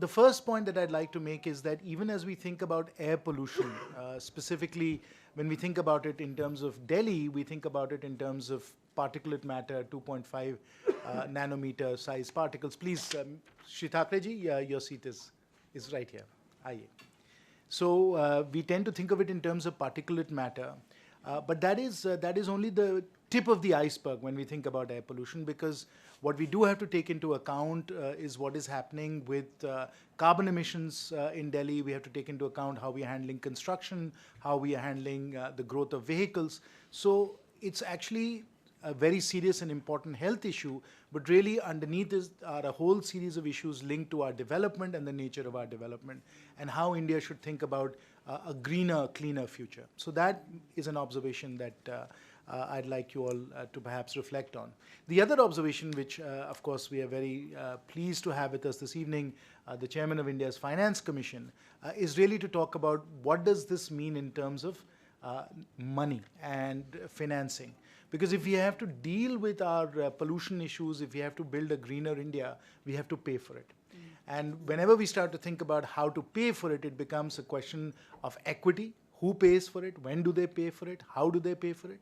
The first point that I'd like to make is that even as we think about air pollution, specifically when we think about it in terms of Delhi, we think about it in terms of particulate matter, 2.5 nanometer size particles. Please, Shri Thackeray ji, your seat is right here. Aye. So we tend to think of it in terms of particulate matter, but that is only the tip of the iceberg when we think about air pollution, because what we do have to take into account is what is happening with carbon emissions in Delhi. We have to take into account how we are handling construction, how we are handling the growth of vehicles. So it's actually a very serious and important health issue, but really underneath are a whole series of issues linked to our development and the nature of our development, and how India should think about a greener, cleaner future. So that is an observation that I'd like you all to perhaps reflect on. The other observation, which of course we are very pleased to have with us this evening, the Chairman of India's Finance Commission, is really to talk about what does this mean in terms of money and financing. Because if we have to deal with our pollution issues, if we have to build a greener India, we have to pay for it. And whenever we start to think about how to pay for it, it becomes a question of equity. Who pays for it? When do they pay for it? How do they pay for it?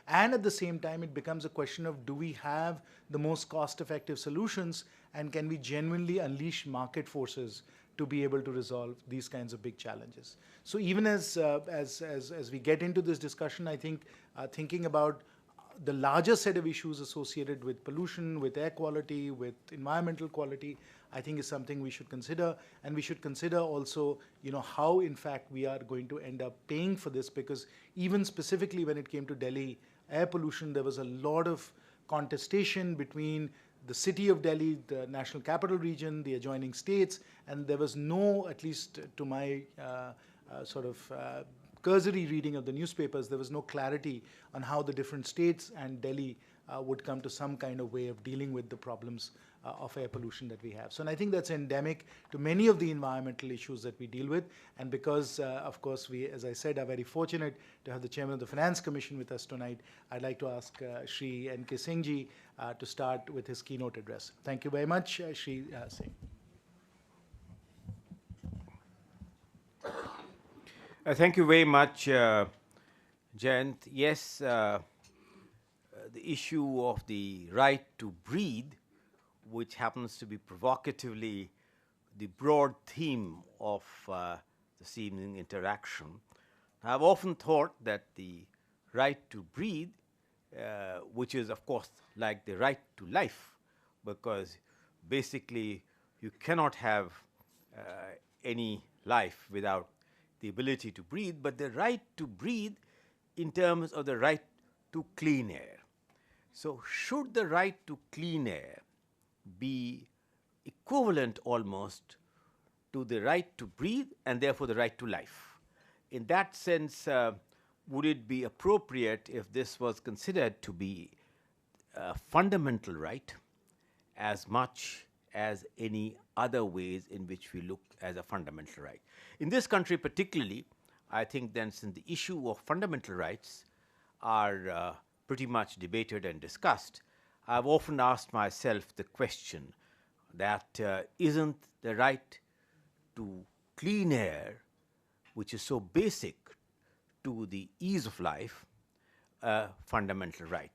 And at the same time, it becomes a question of, do we have the most cost-effective solutions, and can we genuinely unleash market forces to be able to resolve these kinds of big challenges? So even as we get into this discussion, I think thinking about the larger set of issues associated with pollution, with air quality, with environmental quality, I think is something we should consider. And we should consider also, how in fact we are going to end up paying for this, because even specifically when it came to Delhi air pollution, there was a lot of contestation between the city of Delhi, the national capital region, the adjoining states, and there was no, at least to my cursory reading of the newspapers, there was no clarity on how the different states and Delhi would come to some kind of way of dealing with the problems of air pollution that we have. So, and I think that's endemic to many of the environmental issues that we deal with. And because, of course, we, as I said, are very fortunate to have the Chairman of the Finance Commission with us tonight, I'd like to ask Shri N.K. Singh ji to start with his keynote address. Thank you very much, Shri Singh. Thank you very much, Jayant. Yes, the issue of the right to breathe, which happens to be provocatively the broad theme of this evening interaction. I've often thought that the right to breathe, which is of course like the right to life, because basically you cannot have any life without the ability to breathe, but the right to breathe in terms of the right to clean air. So should the right to clean air be equivalent almost to the right to breathe and therefore the right to life? In that sense, would it be appropriate if this was considered to be a fundamental right as much as any other ways in which we look as a fundamental right? In this country particularly, I think then, since the issue of fundamental rights are pretty much debated and discussed, I've often asked myself the question that isn't the right to clean air, which is so basic to the ease of life, a fundamental right?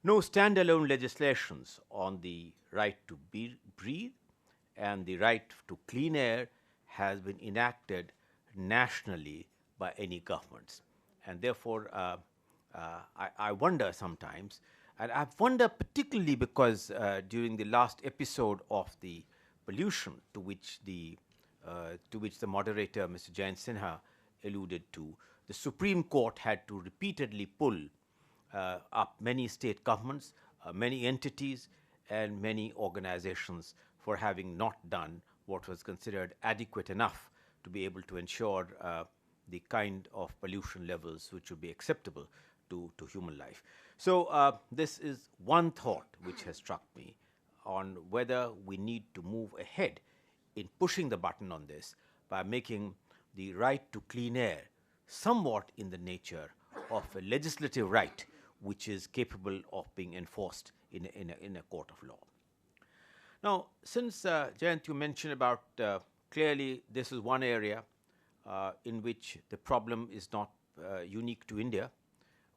No standalone legislations on the right to breathe and the right to clean air has been enacted nationally by any governments. And therefore, I wonder sometimes, and I wonder particularly because during the last episode of the pollution to which the moderator, Mr. Jayant Sinha, alluded to, the Supreme Court had to repeatedly pull up many state governments, many entities, and many organizations for having not done what was considered adequate enough to be able to ensure the kind of pollution levels which would be acceptable to human life. So this is one thought which has struck me on whether we need to move ahead in pushing the button on this by making the right to clean air somewhat in the nature of a legislative right which is capable of being enforced in a court of law. Now, since Jayant, you mentioned about clearly, this is one area in which the problem is not unique to India.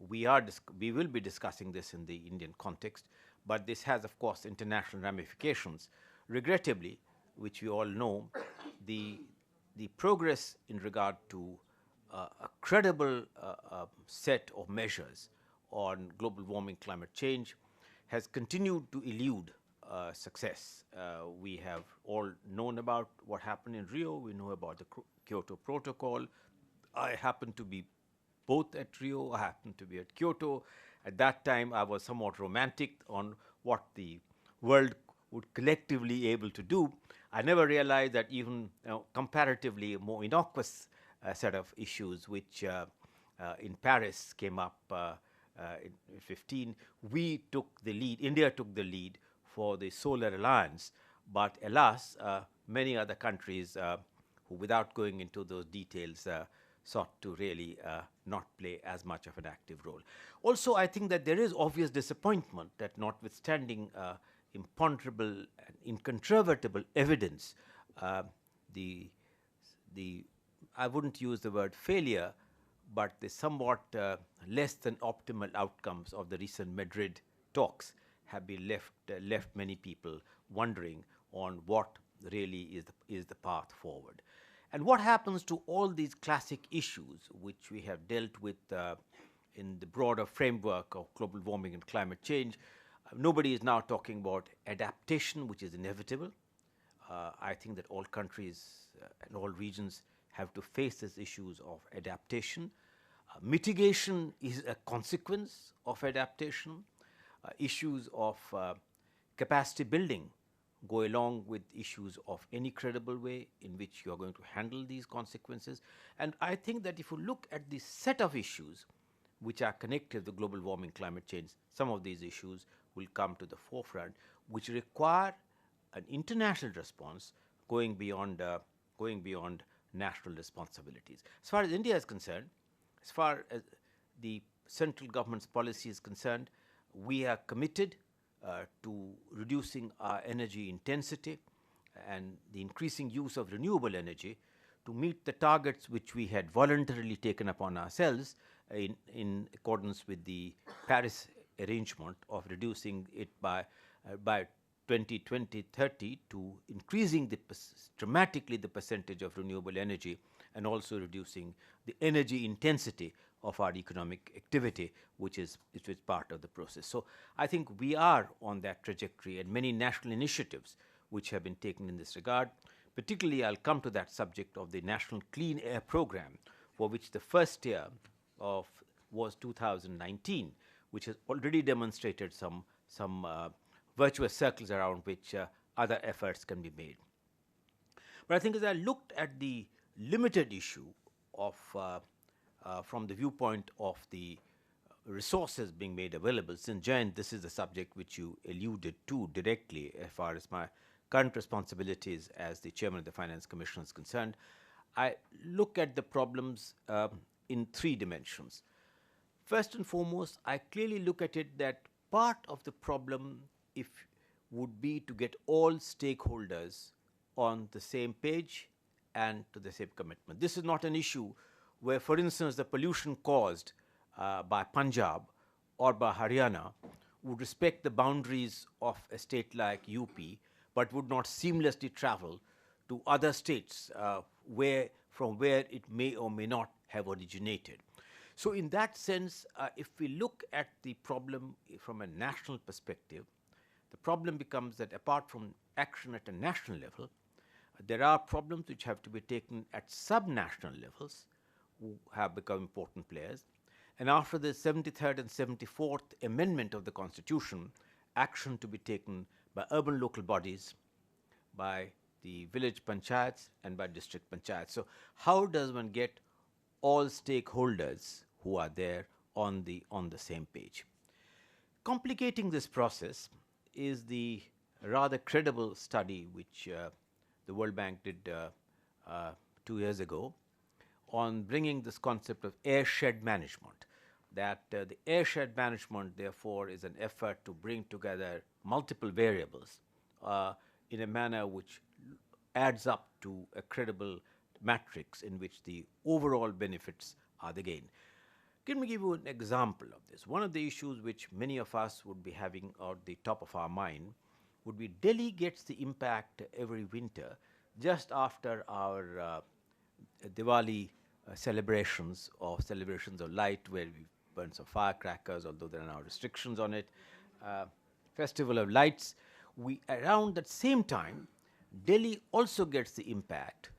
We will be discussing this in the Indian context, but this has, of course, international ramifications. Regrettably, which we all know, the progress in regard to a credible set of measures on global warming, climate change, has continued to elude success. We have all known about what happened in Rio. We know about the Kyoto Protocol. I happen to be both at Rio. I happened to be at Kyoto. At that time, I was somewhat romantic on what the world would collectively able to do. I never realized that even comparatively more innocuous set of issues, which in Paris came up in 15, we took the lead. India took the lead for the Solar Alliance, but alas, many other countries, who, without going into those details, sought to really not play as much of an active role. Also, I think that there is obvious disappointment that, notwithstanding imponderable and incontrovertible evidence, the I wouldn't use the word failure, but the somewhat less than optimal outcomes of the recent Madrid talks have been left many people wondering on what really is the path forward. And what happens to all these classic issues which we have dealt with in the broader framework of global warming and climate change? Nobody is now talking about adaptation, which is inevitable. I think that all countries and all regions have to face these issues of adaptation. Mitigation is a consequence of adaptation. Issues of capacity building go along with issues of any credible way in which you are going to handle these consequences. And I think that if you look at the set of issues which are connected to global warming, climate change, some of these issues will come to the forefront, which require an international response going beyond national responsibilities. As far as India is concerned, as far as the central government's policy is concerned, we are committed to reducing our energy intensity and the increasing use of renewable energy to meet the targets which we had voluntarily taken upon ourselves in accordance with the Paris arrangement of reducing it by 2020-30 to increasing dramatically the percentage of renewable energy and also reducing the energy intensity of our economic activity, which is part of the process. So I think we are on that trajectory, and many national initiatives which have been taken in this regard. Particularly, I'll come to that subject of the National Clean Air Program, for which the first year was 2019, which has already demonstrated some virtuous circles around which other efforts can be made. But I think as I looked at the limited issue of from the viewpoint of the resources being made available, since Jayant, this is the subject which you alluded to directly as far as my current responsibilities as the chairman of the Finance Commission is concerned, I look at the problems in three dimensions. First and foremost, I clearly look at it that part of the problem would be to get all stakeholders on the same page and to the same commitment. This is not an issue where, for instance, the pollution caused by Punjab or by Haryana would respect the boundaries of a state like UP, but would not seamlessly travel to other states from where it may or may not have originated. So in that sense, if we look at the problem from a national perspective, the problem becomes that apart from action at a national level, there are problems which have to be taken at subnational levels, who have become important players. And after the 73rd and 74th Amendment of the Constitution, action to be taken by urban local bodies, by the village panchayats, and by district panchayats. So how does one get all stakeholders who are there on the same page? Complicating this process is the rather credible study which the World Bank did 2 years ago on bringing this concept of airshed management, that the airshed management, therefore, is an effort to bring together multiple variables in a manner which adds up to a credible matrix in which the overall benefits are the gain. Let me give you an example of this. One of the issues which many of us would be having at the top of our mind would be Delhi gets the impact every winter just after our Diwali celebrations or celebrations of light, where we burn some firecrackers, although there are now restrictions on it. Festival of Lights. Around that same time, Delhi also gets the impact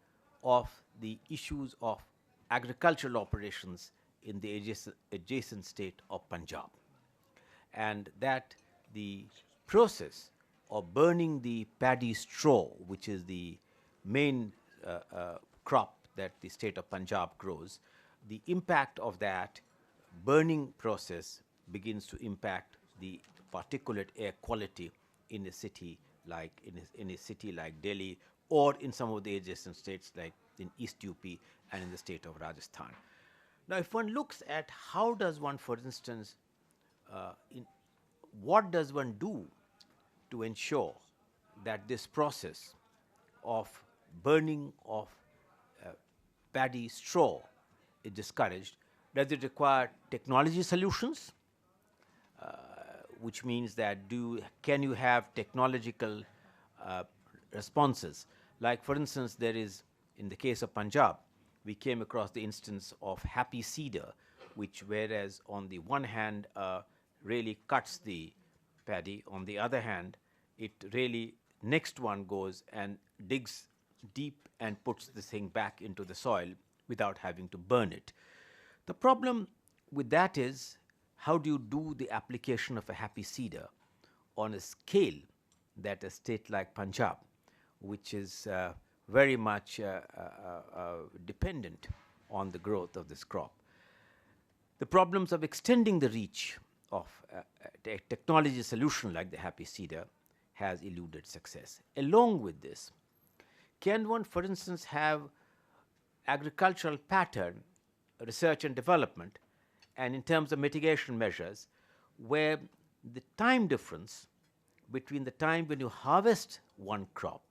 of the issues of agricultural operations in the adjacent state of Punjab, and that the process of burning the paddy straw, which is the main crop that the state of Punjab grows, the impact of that burning process begins to impact the particulate air quality in a city like in a city like Delhi, or in some of the adjacent states like in East UP and in the state of Rajasthan. Now, if one looks at how does one, for instance, what does one do to ensure that this process of burning of paddy straw is discouraged? Does it require technology solutions? Which means that can you have technological responses? Like, for instance, there is, in the case of Punjab, we came across the instance of happy cedar, which, whereas on the one hand really cuts the paddy, on the other hand, it really, next one goes and digs deep and puts the thing back into the soil without having to burn it. The problem with that is, how do you do the application of a happy cedar on a scale that a state like Punjab, which is very much dependent on the growth of this crop? The problems of extending the reach of a technology solution like the happy cedar has eluded success. Along with this, can one, for instance, have agricultural pattern research and development, and in terms of mitigation measures, where the time difference between the time when you harvest one crop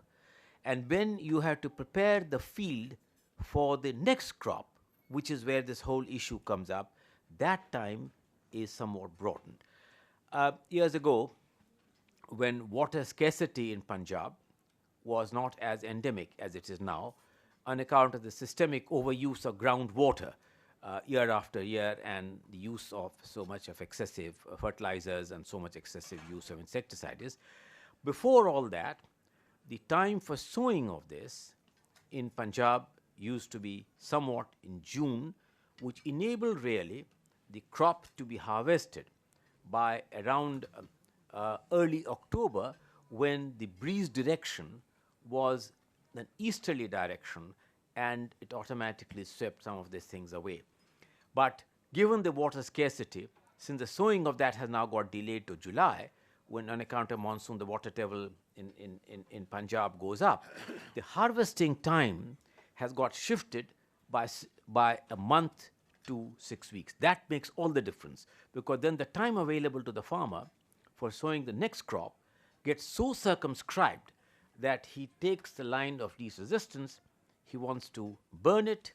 and when you have to prepare the field for the next crop, which is where this whole issue comes up, that time is somewhat broadened. Years ago, when water scarcity in Punjab was not as endemic as it is now, on account of the systemic overuse of groundwater year after year, and the use of so much of excessive fertilizers and so much excessive use of insecticides. Before all that, the time for sowing of this in Punjab used to be somewhat in June, which enabled really the crop to be harvested by around early October, when the breeze direction was an easterly direction, and it automatically swept some of these things away. But given the water scarcity, since the sowing of that has now got delayed to July, when on account of monsoon the water table in Punjab goes up, the harvesting time has got shifted by a month to 6 weeks. That makes all the difference, because then the time available to the farmer for sowing the next crop gets so circumscribed that he takes the line of least resistance. He wants to burn it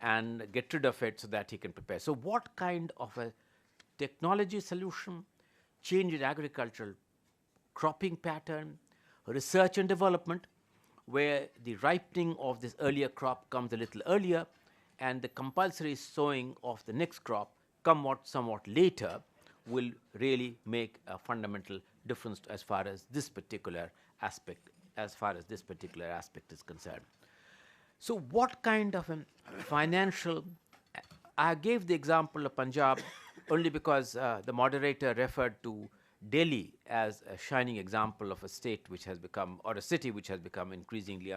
and get rid of it so that he can prepare. So what kind of a technology solution, change in agricultural cropping pattern, research and development, where the ripening of this earlier crop comes a little earlier and the compulsory sowing of the next crop somewhat later, will really make a fundamental difference as far as this particular aspect is concerned. So what kind of a financial, I gave the example of Punjab only because the moderator referred to Delhi as a shining example of a state which has become, or a city which has become increasingly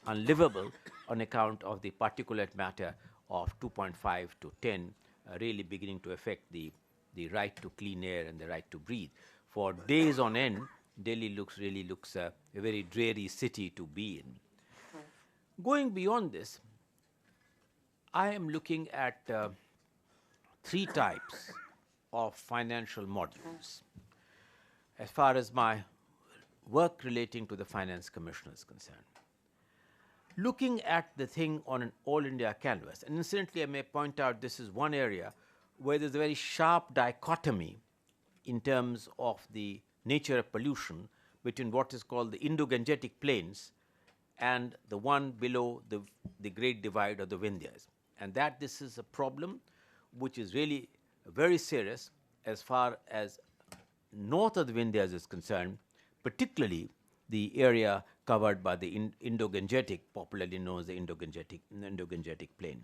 unlivable on account of the particulate matter of 2.5 to 10 really beginning to affect the right to clean air and the right to breathe. For days on end, Delhi really looks a very dreary city to be in. Going beyond this, I am looking at 3 types of financial modules as far as my work relating to the Finance Commission is concerned. looking at the thing on an all India canvas, and incidentally, I may point out this is one area where there's a very sharp dichotomy in terms of the nature of pollution between what is called the Indo-Gangetic plains and the one below the Great Divide or the Vindhyas. And that this is a problem which is really very serious as far as north of the Vindhyas is concerned, particularly the area covered by the Indo-Gangetic, popularly known as the Indo-Gangetic plain.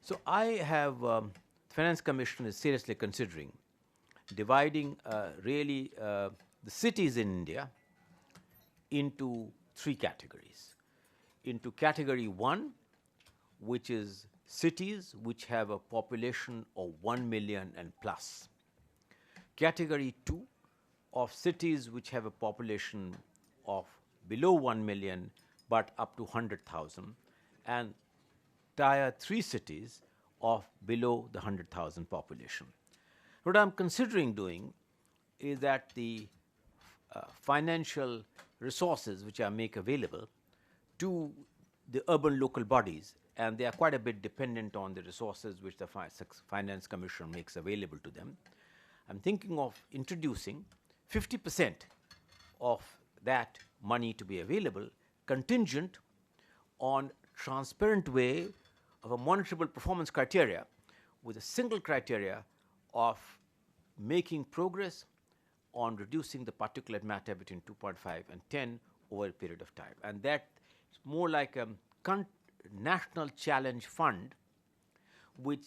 So I have, the Finance Commission is seriously considering dividing the cities in India into three categories. Into category 1, which is cities which have a population of 1 million and plus. Category 2 of cities which have a population of below 1 million but up to 100,000, and tier 3 cities of below the 100,000 population. What I'm considering doing is that the financial resources which I make available to the urban local bodies, and they are quite a bit dependent on the resources which the Finance Commission makes available to them. I'm thinking of introducing 50% of that money to be available contingent on transparent way of a monitorable performance criteria with a single criteria of making progress on reducing the particulate matter between 2.5 and 10 over a period of time. And that is more like a national challenge fund which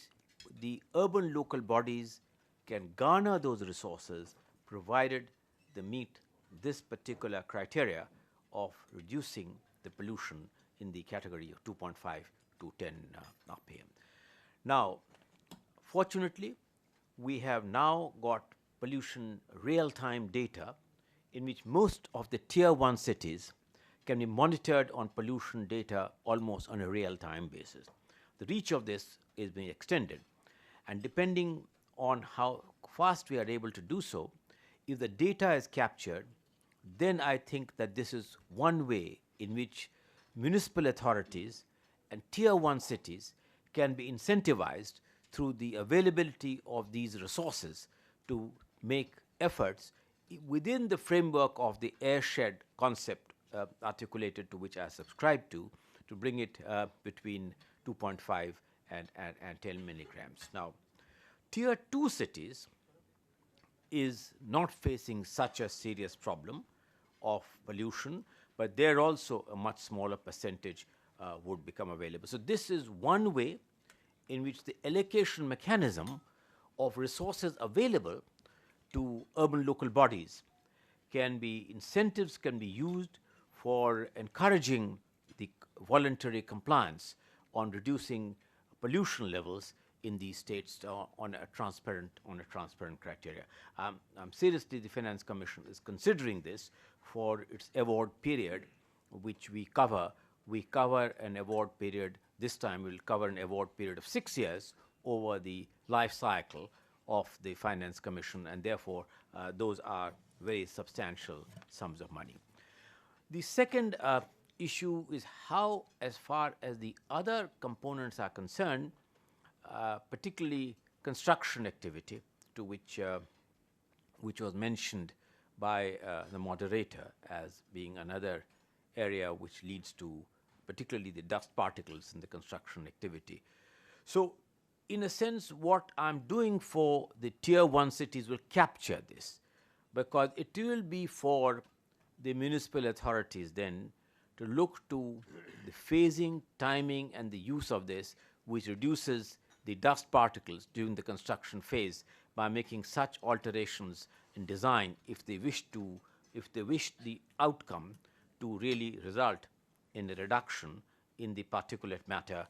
the urban local bodies can garner those resources provided they meet this particular criteria of reducing the pollution in the category of 2.5 to 10 RPM. Now, fortunately, we have now got pollution real-time data in which most of the tier 1 cities can be monitored on pollution data almost on a real-time basis. The reach of this is being extended, and depending on how fast we are able to do so, if the data is captured, then I think that this is one way in which municipal authorities and tier 1 cities can be incentivized through the availability of these resources to make efforts within the framework of the airshed concept articulated to which I subscribe to bring it between 2.5 and 10 milligrams. Now, tier 2 cities is not facing such a serious problem of pollution, but there also a much smaller percentage would become available. So this is one way in which the allocation mechanism of resources available to urban local bodies incentives can be used for encouraging the voluntary compliance on reducing pollution levels in these states on a transparent criteria. Seriously, the Finance Commission is considering this for its award period, which we cover. We cover an award period. This time, we'll cover an award period of 6 years over the life cycle of the Finance Commission, and therefore, those are very substantial sums of money. The second issue is how, as far as the other components are concerned, particularly construction activity, to which was mentioned by the moderator as being another area which leads to particularly the dust particles in the construction activity. So, in a sense, what I'm doing for the tier 1 cities will capture this, because it will be for the municipal authorities then to look to the phasing, timing, and the use of this, which reduces the dust particles during the construction phase by making such alterations in design if they wish the outcome to really result in a reduction in the particulate matter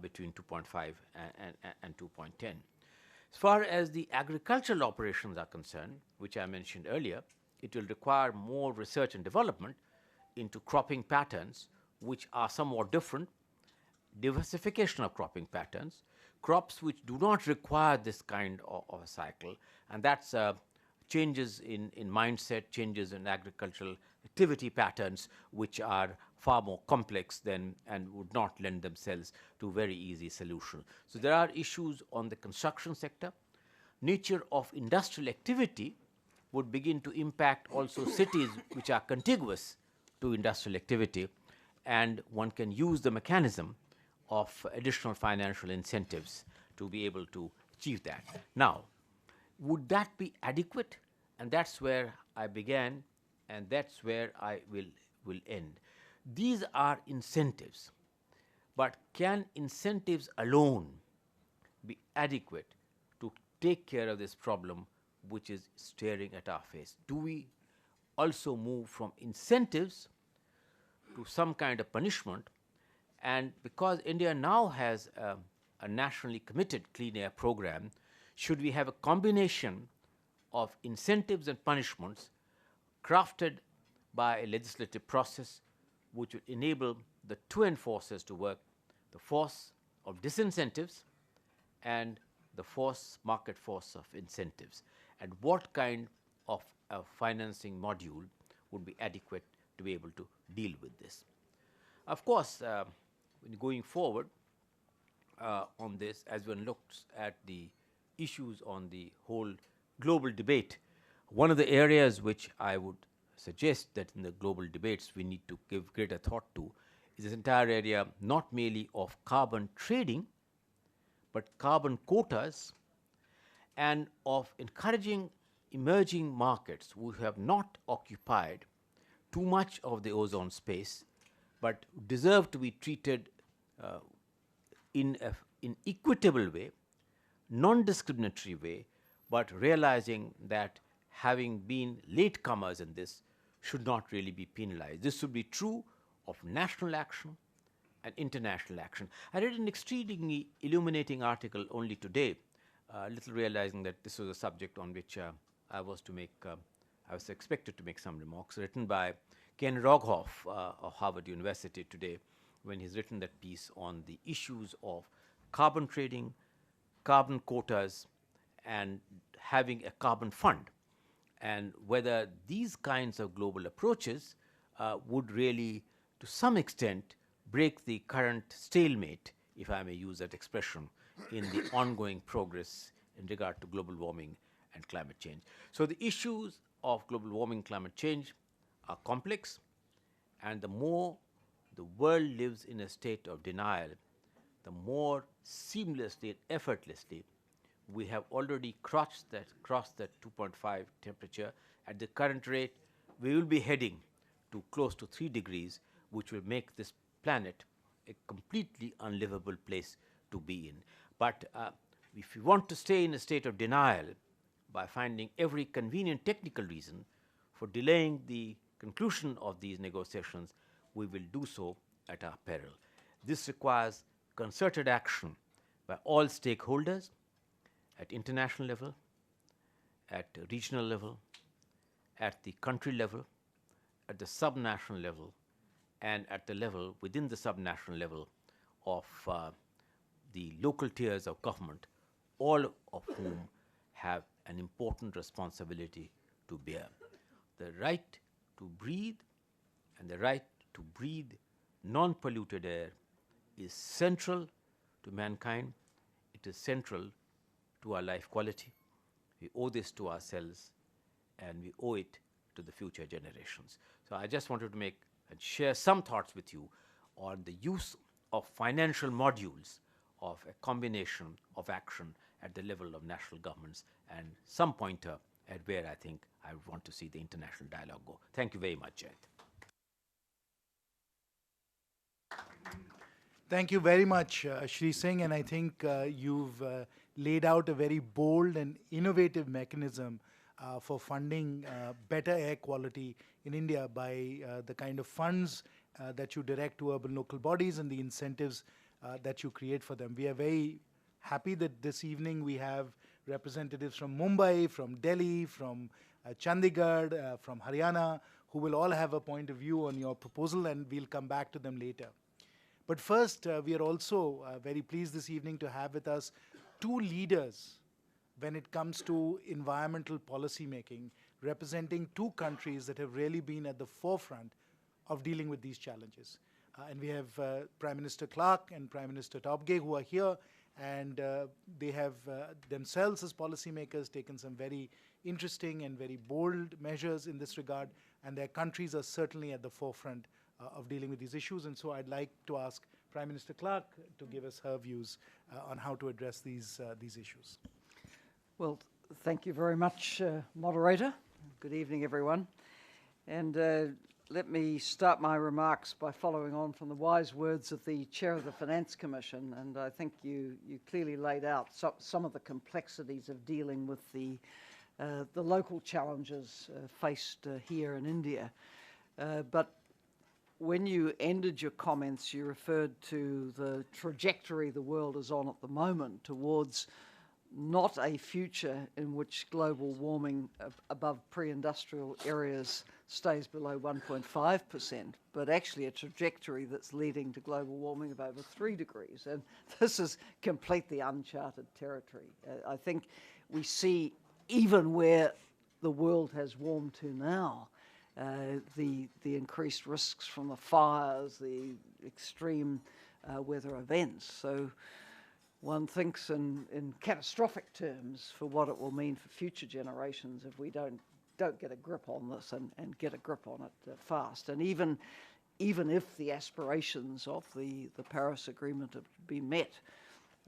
between 2.5 and 2.10. As far as the agricultural operations are concerned, which I mentioned earlier, it will require more research and development into cropping patterns which are somewhat different, diversification of cropping patterns, crops which do not require this kind of a cycle, and that's a changes in mindset, changes in agricultural activity patterns, which are far more complex than and would not lend themselves to very easy solution. So there are issues on the construction sector. Nature of industrial activity would begin to impact also cities which are contiguous to industrial activity, and one can use the mechanism of additional financial incentives to be able to achieve that. Now, would that be adequate? And that's where I began, and that's where I will end. These are incentives, but can incentives alone be adequate to take care of this problem which is staring at our face? Do we also move from incentives to some kind of punishment? And because India now has a nationally committed clean air program, should we have a combination of incentives and punishments crafted by a legislative process which would enable the twin forces to work, the force of disincentives and the market force of incentives, and what kind of a financing module would be adequate to be able to deal with this. Of course, going forward on this, as one looks at the issues on the whole global debate, one of the areas which I would suggest that in the global debates we need to give greater thought to is this entire area not merely of carbon trading, but carbon quotas, and of encouraging emerging markets who have not occupied too much of the ozone space but deserve to be treated in an equitable way, non-discriminatory way, but realizing that having been latecomers in this should not really be penalized. This should be true of national action and international action. I read an extremely illuminating article only today, little realizing that this was a subject on which I was expected to make some remarks, written by Ken Roghoff of Harvard University today, when he's written that piece on the issues of carbon trading, carbon quotas, and having a carbon fund, and whether these kinds of global approaches would really, to some extent, break the current stalemate, if I may use that expression, in the ongoing progress in regard to global warming and climate change. So the issues of global warming, climate change are complex, and the more the world lives in a state of denial, the more seamlessly and effortlessly we have already crossed that 2.5 temperature. At the current rate, we will be heading to close to 3 degrees, which will make this planet a completely unlivable place to be in. But if we want to stay in a state of denial by finding every convenient technical reason for delaying the conclusion of these negotiations, we will do so at our peril. This requires concerted action by all stakeholders at international level, at regional level, at the country level, at the subnational level, and at the level within the subnational level of the local tiers of government, all of whom have an important responsibility to bear. The right to breathe and the right to breathe non-polluted air is central to mankind. It is central to our life quality. We owe this to ourselves, and we owe it to the future generations. So I just wanted to make and share some thoughts with you on the use of financial modules of a combination of action at the level of national governments, and some pointer at where I think I would want to see the international dialogue go. Thank you very much, Jayant. Thank you very much, Shri Singh, and I think you've laid out a very bold and innovative mechanism for funding better air quality in India by the kind of funds that you direct to urban local bodies and the incentives that you create for them. We are very happy that this evening we have representatives from Mumbai, from Delhi, from Chandigarh, from Haryana, who will all have a point of view on your proposal, and we'll come back to them later. But first, we are also very pleased this evening to have with us two leaders when it comes to environmental policy making, representing two countries that have really been at the forefront of dealing with these challenges. And we have Prime Minister Clark and Prime Minister Tobgay who are here, and they have themselves as policymakers taken some very interesting and very bold measures in this regard, and their countries are certainly at the forefront of dealing with these issues. And so I'd like to ask Prime Minister Clark to give us her views on how to address these issues. Well, thank you very much, moderator. Good evening, everyone. And let me start my remarks by following on from the wise words of the Chair of the Finance Commission. And I think you clearly laid out some of the complexities of dealing with the local challenges faced here in India. But when you ended your comments, you referred to the trajectory the world is on at the moment towards not a future in which global warming above pre-industrial areas stays below 1.5%, but actually a trajectory that's leading to global warming of over 3 degrees. And this is completely uncharted territory. I think we see, even where the world has warmed to now, the increased risks from the fires, the extreme weather events. So one thinks in catastrophic terms for what it will mean for future generations if we don't get a grip on this and get a grip on it fast. And even if the aspirations of the Paris Agreement have been met,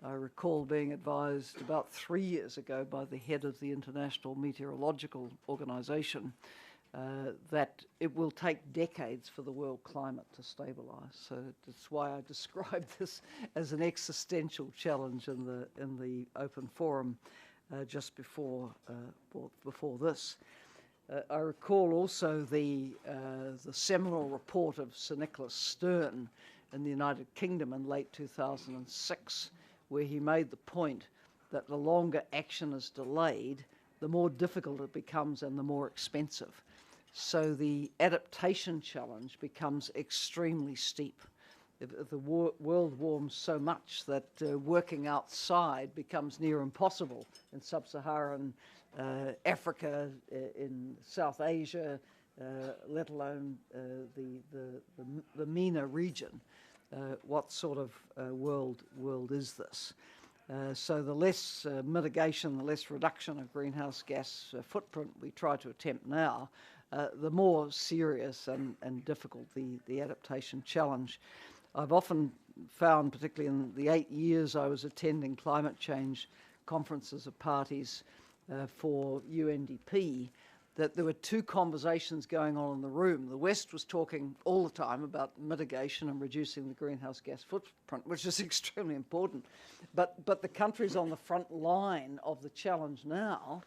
I recall being advised about 3 years ago by the head of the International Meteorological Organization that it will take decades for the world climate to stabilise. So that's why I described this as an existential challenge in the open forum just before this. I recall also the seminal report of Sir Nicholas Stern in the United Kingdom in late 2006, where he made the point that the longer action is delayed, the more difficult it becomes and the more expensive. So the adaptation challenge becomes extremely steep. If the world warms so much that working outside becomes near impossible in sub-Saharan Africa, in South Asia, let alone the MENA region, what sort of world is this? So the less mitigation, the less reduction of greenhouse gas footprint we try to attempt now, the more serious and difficult the adaptation challenge. I've often found, particularly in the 8 years I was attending climate change conferences of parties for UNDP, that there were two conversations going on in the room. The West was talking all the time about mitigation and reducing the greenhouse gas footprint, which is extremely important. But the countries on the front line of the challenge now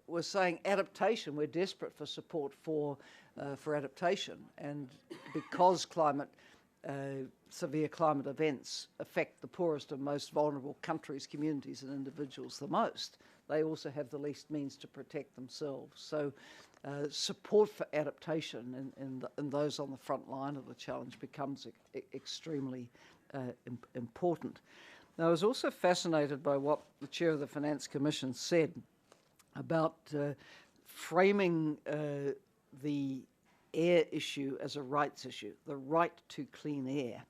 were saying adaptation. We're desperate for support for adaptation, and because severe climate events affect the poorest and most vulnerable countries, communities, and individuals the most, they also have the least means to protect themselves. So support for adaptation in those on the front line of the challenge becomes extremely important. Now, I was also fascinated by what the Chair of the Finance Commission said about framing the air issue as a rights issue, the right to clean air.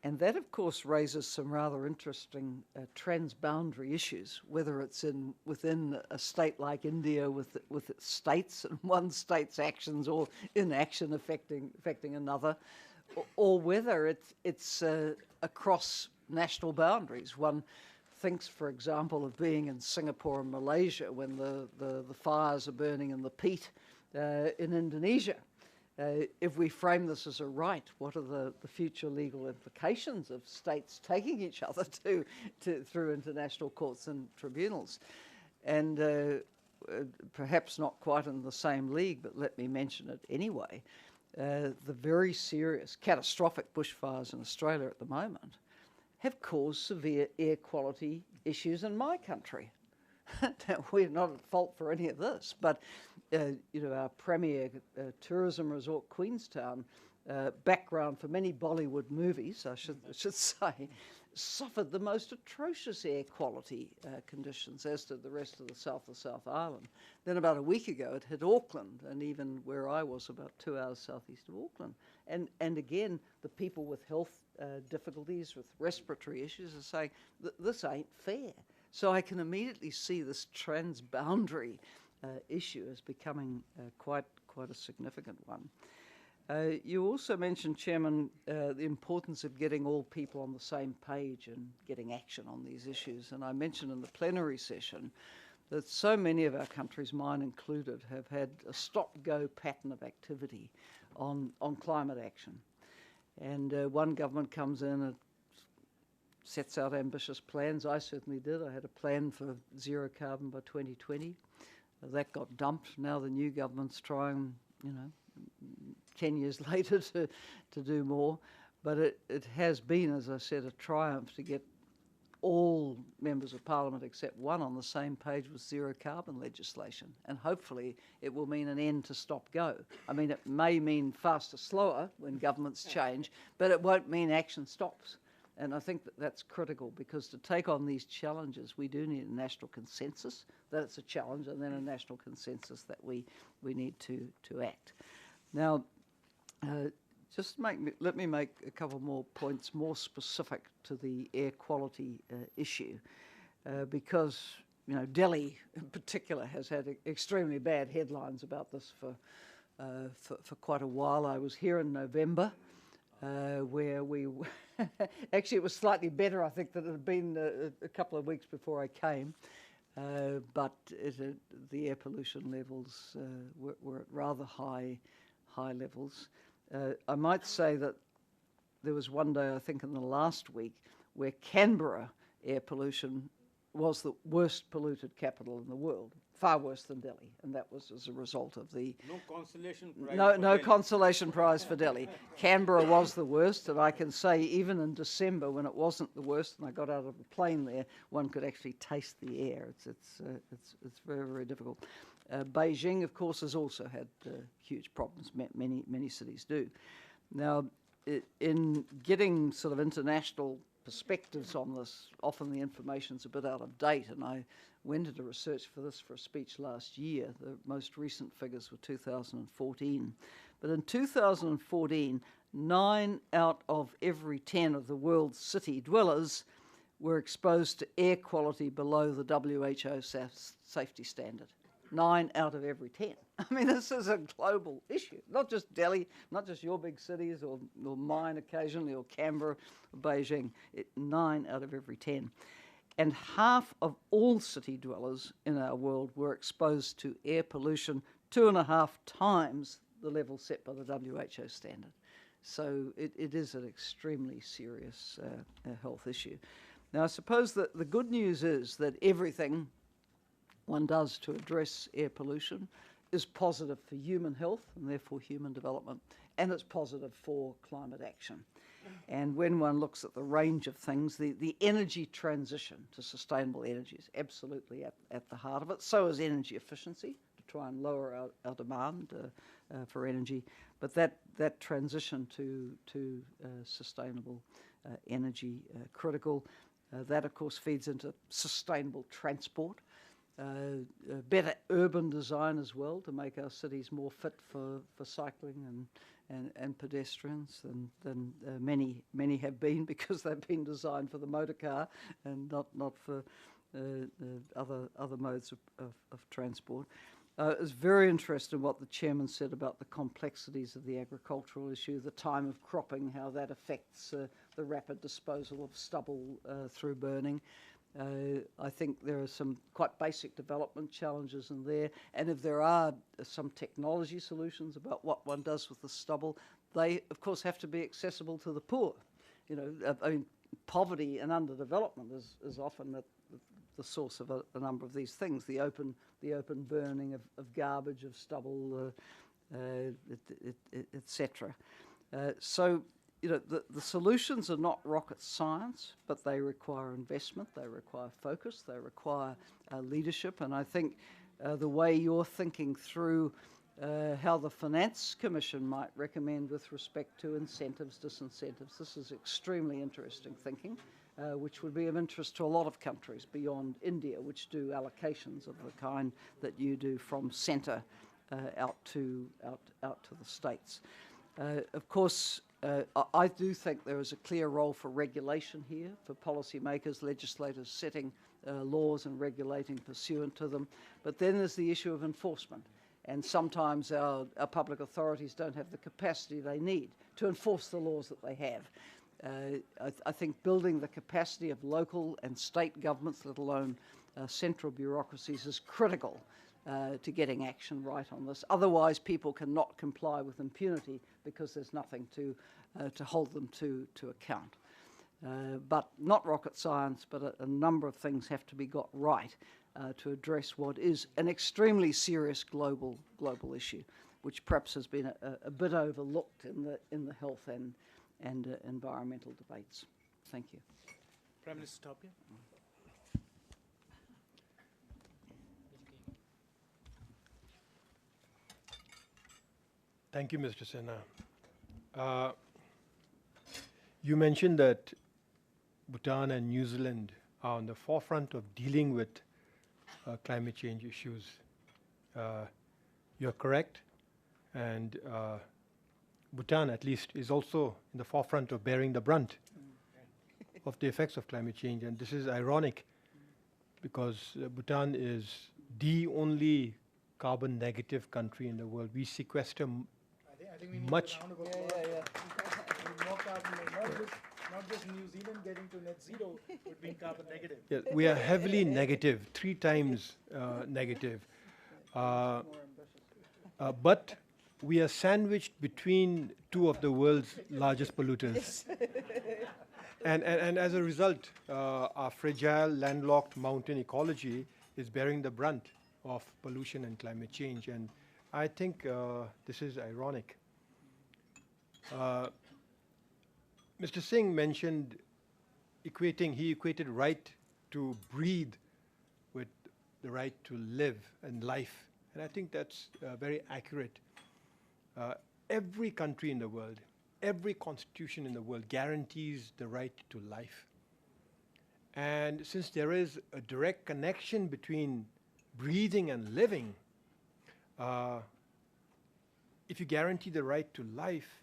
And that, of course, raises some rather interesting transboundary issues, whether it's within a state like India with its states and one state's actions or inaction affecting another, or whether it's across national boundaries. One thinks, for example, of being in Singapore and Malaysia when the fires are burning in the peat in Indonesia. If we frame this as a right, what are the future legal implications of states taking each other through international courts and tribunals? And perhaps not quite in the same league, but let me mention it anyway, the very serious, catastrophic bushfires in Australia at the moment have caused severe air quality issues in my country. Now, we're not at fault for any of this, but our premier tourism resort, Queenstown, background for many Bollywood movies, I should say, suffered the most atrocious air quality conditions, as did the rest of the South Island. Then about a week ago it hit Auckland, and even where I was, about 2 hours southeast of Auckland. And again, the people with health difficulties, with respiratory issues, are saying, this ain't fair. So I can immediately see this transboundary issue as becoming quite a significant one. You also mentioned, Chairman, the importance of getting all people on the same page and getting action on these issues. And I mentioned in the plenary session that so many of our countries, mine included, have had a stop-go pattern of activity on climate action. And one government comes in and sets out ambitious plans. I certainly did. I had a plan for zero carbon by 2020. That got dumped. Now the new government's trying, 10 years later to do more. But it has been, as I said, a triumph to get all members of Parliament except one on the same page with zero carbon legislation. And hopefully it will mean an end to stop go. I mean, it may mean faster, slower when governments change, but it won't mean action stops. And I think that's critical, because to take on these challenges, we do need a national consensus that it's a challenge, and then a national consensus that we need to act. Now, let me make a couple more points more specific to the air quality issue, because Delhi in particular has had extremely bad headlines about this for quite a while. I was here in November, where we actually it was slightly better, I think, than it had been a couple of weeks before I came, but the air pollution levels were at rather high levels. I might say that there was one day, I think in the last week, where Canberra air pollution was the worst polluted capital in the world, far worse than Delhi, and that was as a result of the... No consolation prize. No consolation prize for Delhi. Canberra was the worst, and I can say even in December, when it wasn't the worst, and I got out of the plane there, one could actually taste the air. It's very, very difficult. Beijing, of course, has also had huge problems. Many cities do. Now, in getting sort of international perspectives on this, often the information's a bit out of date, and I went into research for this for a speech last year. The most recent figures were 2014. But in 2014, 9 out of every 10 of the world's city dwellers were exposed to air quality below the WHO safety standard. 9 out of every 10. I mean, this is a global issue. Not just Delhi, not just your big cities or mine occasionally, or Canberra or Beijing. 9 out of every 10. And half of all city dwellers in our world were exposed to air pollution 2.5 times the level set by the WHO standard. So it is an extremely serious health issue. Now, I suppose that the good news is that everything one does to address air pollution is positive for human health and therefore human development, and it's positive for climate action. And when one looks at the range of things, the energy transition to sustainable energy is absolutely at the heart of it. So is energy efficiency, to try and lower our demand for energy. But that transition to sustainable energy, critical. That, of course, feeds into sustainable transport. Better urban design as well, to make our cities more fit for cycling and pedestrians than many have been, because they've been designed for the motor car and not for other modes of transport. It was very interesting what the chairman said about the complexities of the agricultural issue, the time of cropping, how that affects the rapid disposal of stubble through burning. I think there are some quite basic development challenges in there, and if there are some technology solutions about what one does with the stubble, they of course have to be accessible to the poor. I mean, poverty and underdevelopment is often the source of a number of these things. The open burning of garbage, of stubble, etc. So. The solutions are not rocket science, but they require investment, they require focus, they require leadership. And I think the way you're thinking through how the Finance Commission might recommend with respect to incentives, disincentives, this is extremely interesting thinking. which would be of interest to a lot of countries beyond India, which do allocations of the kind that you do from centre out to the states. Of course, I do think there is a clear role for regulation here, for policymakers, legislators setting laws and regulating pursuant to them. But then there's the issue of enforcement. And sometimes our public authorities don't have the capacity they need to enforce the laws that they have. I think building the capacity of local and state governments, let alone central bureaucracies, is critical to getting action right on this. Otherwise, people cannot comply with impunity because there's nothing to hold them to account. But not rocket science, but a number of things have to be got right to address what is an extremely serious global issue, which perhaps has been a bit overlooked in the health and environmental debates. Thank you. Prime Minister Tapia. Thank you, Mr. Sinha. You mentioned that Bhutan and New Zealand are on the forefront of dealing with climate change issues. You're correct, and Bhutan, at least, is also in the forefront of bearing the brunt of the effects of climate change. And this is ironic because Bhutan is the only carbon negative country in the world. We sequester I think we need much. a round of applause. More carbon, not just New Zealand getting to net zero, but being carbon negative. Yeah, we are heavily negative, 3 times negative. But we are sandwiched between 2 of the world's largest polluters. And as a result, our fragile, landlocked mountain ecology is bearing the brunt of pollution and climate change. And I think this is ironic. Mr. Singh mentioned he equated right to breathe with the right to live and life. And I think that's very accurate. Every country in the world, every constitution in the world guarantees the right to life. And since there is a direct connection between breathing and living, if you guarantee the right to life,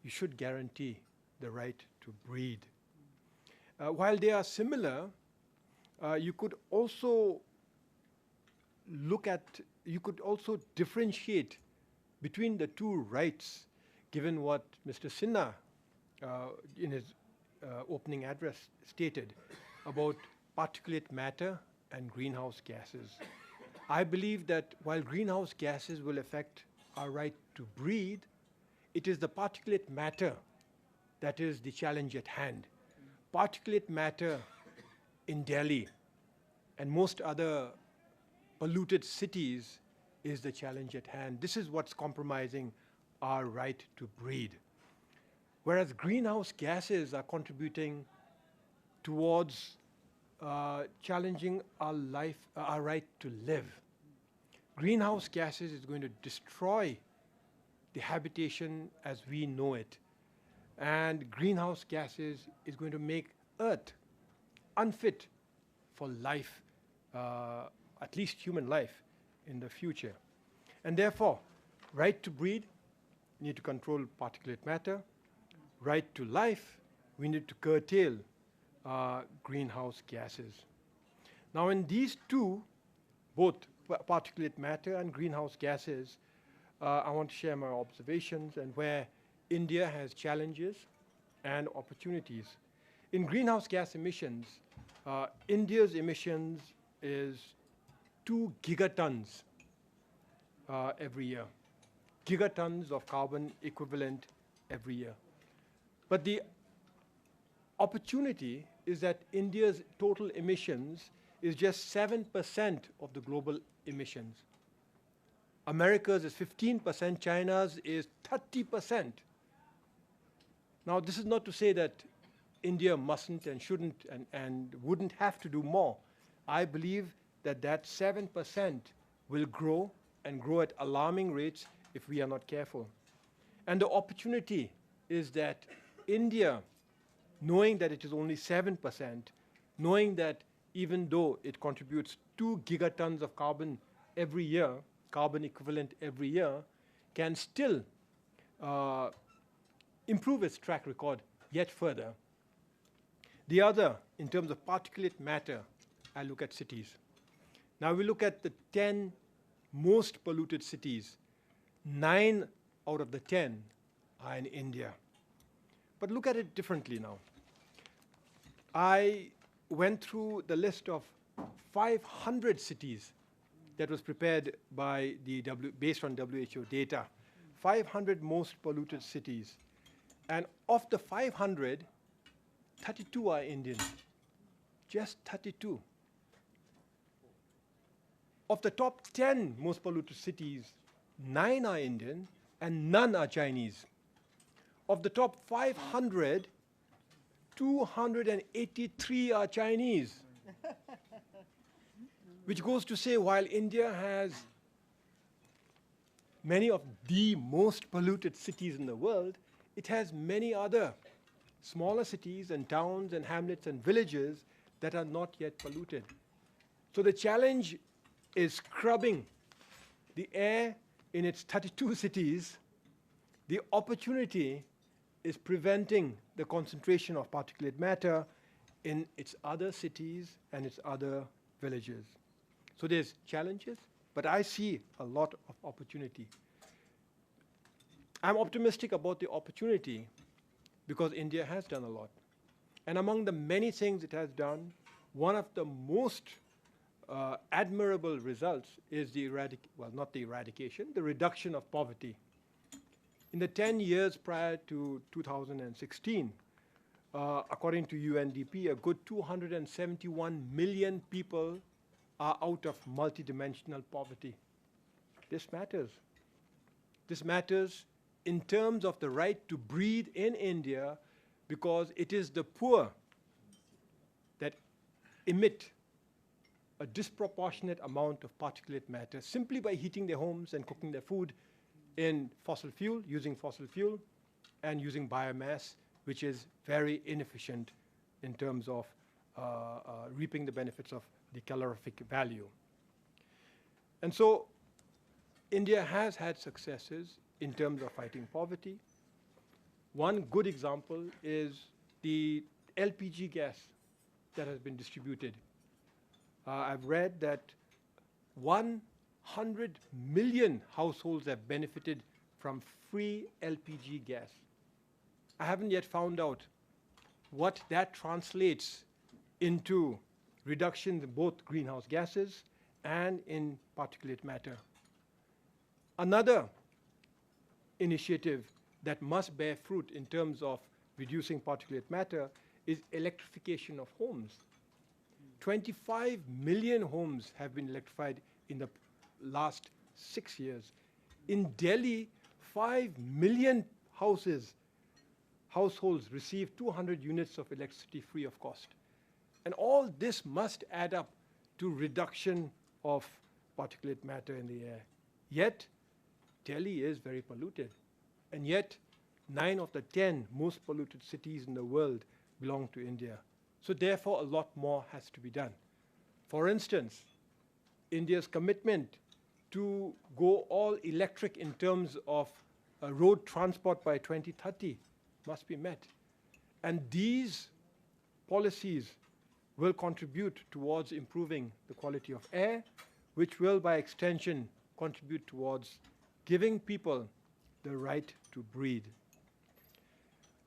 you should guarantee the right to breathe. While they are similar, you could also differentiate between the 2 rights, given what Mr. Sinha in his opening address stated about particulate matter and greenhouse gases. I believe that while greenhouse gases will affect our right to breathe, it is the particulate matter that is the challenge at hand. Particulate matter in Delhi and most other polluted cities is the challenge at hand. This is what's compromising our right to breathe. Whereas greenhouse gases are contributing towards challenging our right to live. Greenhouse gases is going to destroy the habitation as we know it. And greenhouse gases is going to make Earth unfit for life, at least human life, in the future. And therefore, right to breathe, we need to control particulate matter. Right to life, we need to curtail greenhouse gases. Now in these 2, both particulate matter and greenhouse gases, I want to share my observations and where India has challenges and opportunities. In greenhouse gas emissions, India's emissions is 2 gigatons every year. Gigatons of carbon equivalent every year. But the opportunity is that India's total emissions is just 7% of the global emissions. America's is 15%, China's is 30%. Now, this is not to say that India mustn't and shouldn't and wouldn't have to do more. I believe that that 7% will grow and grow at alarming rates if we are not careful. And the opportunity is that India knowing that it is only 7%, knowing that even though it contributes 2 gigatons of carbon every year, carbon equivalent every year, can still improve its track record yet further. The other, in terms of particulate matter, I look at cities. Now we look at the 10 most polluted cities. 9 out of the 10 are in India. But look at it differently now. I went through the list of 500 cities that was prepared by based on WHO data. 500 most polluted cities. And of the 500, 32 are Indian. Just 32. Of the top 10 most polluted cities, 9 are Indian and none are Chinese. Of the top 500, 283 are Chinese. Which goes to say, while India has many of the most polluted cities in the world, it has many other smaller cities and towns and hamlets and villages that are not yet polluted. So the challenge is scrubbing the air in its 32 cities. The opportunity is preventing the concentration of particulate matter in its other cities and its other villages. So there's challenges, but I see a lot of opportunity. I'm optimistic about the opportunity because India has done a lot. And among the many things it has done, one of the most admirable results is the the reduction of poverty. In the 10 years prior to 2016, according to UNDP, a good 271 million people are out of multidimensional poverty. This matters. This matters in terms of the right to breathe in India, because it is the poor that emit a disproportionate amount of particulate matter simply by heating their homes and cooking their food in fossil fuel, using fossil fuel, and using biomass, which is very inefficient in terms of reaping the benefits of the calorific value. And so India has had successes in terms of fighting poverty. One good example is the LPG gas that has been distributed. I've read that 100 million households have benefited from free LPG gas. I haven't yet found out what that translates into reductions in both greenhouse gases and in particulate matter. Another initiative that must bear fruit in terms of reducing particulate matter is electrification of homes. 25 million homes have been electrified in the last 6 years. In Delhi, 5 million households receive 200 units of electricity free of cost. And all this must add up to reduction of particulate matter in the air. Yet, Delhi is very polluted. And yet, 9 of the 10 most polluted cities in the world belong to India. So therefore, a lot more has to be done. For instance, India's commitment to go all electric in terms of road transport by 2030 must be met. And these policies will contribute towards improving the quality of air, which will, by extension, contribute towards giving people the right to breathe.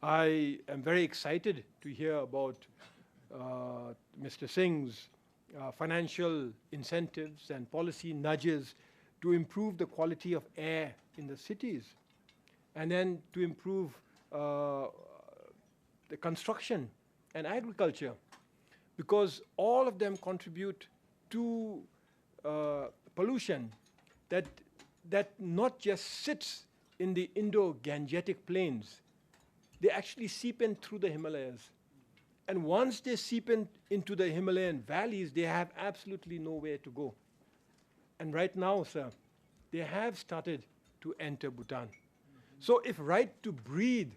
I am very excited to hear about Mr. Singh's financial incentives and policy nudges to improve the quality of air in the cities, and then to improve the construction and agriculture, because all of them contribute to pollution that not just sits in the Indo-Gangetic plains. They actually seep in through the Himalayas. And once they seep into the Himalayan valleys, they have absolutely nowhere to go. And right now, sir, they have started to enter Bhutan. So if right to breathe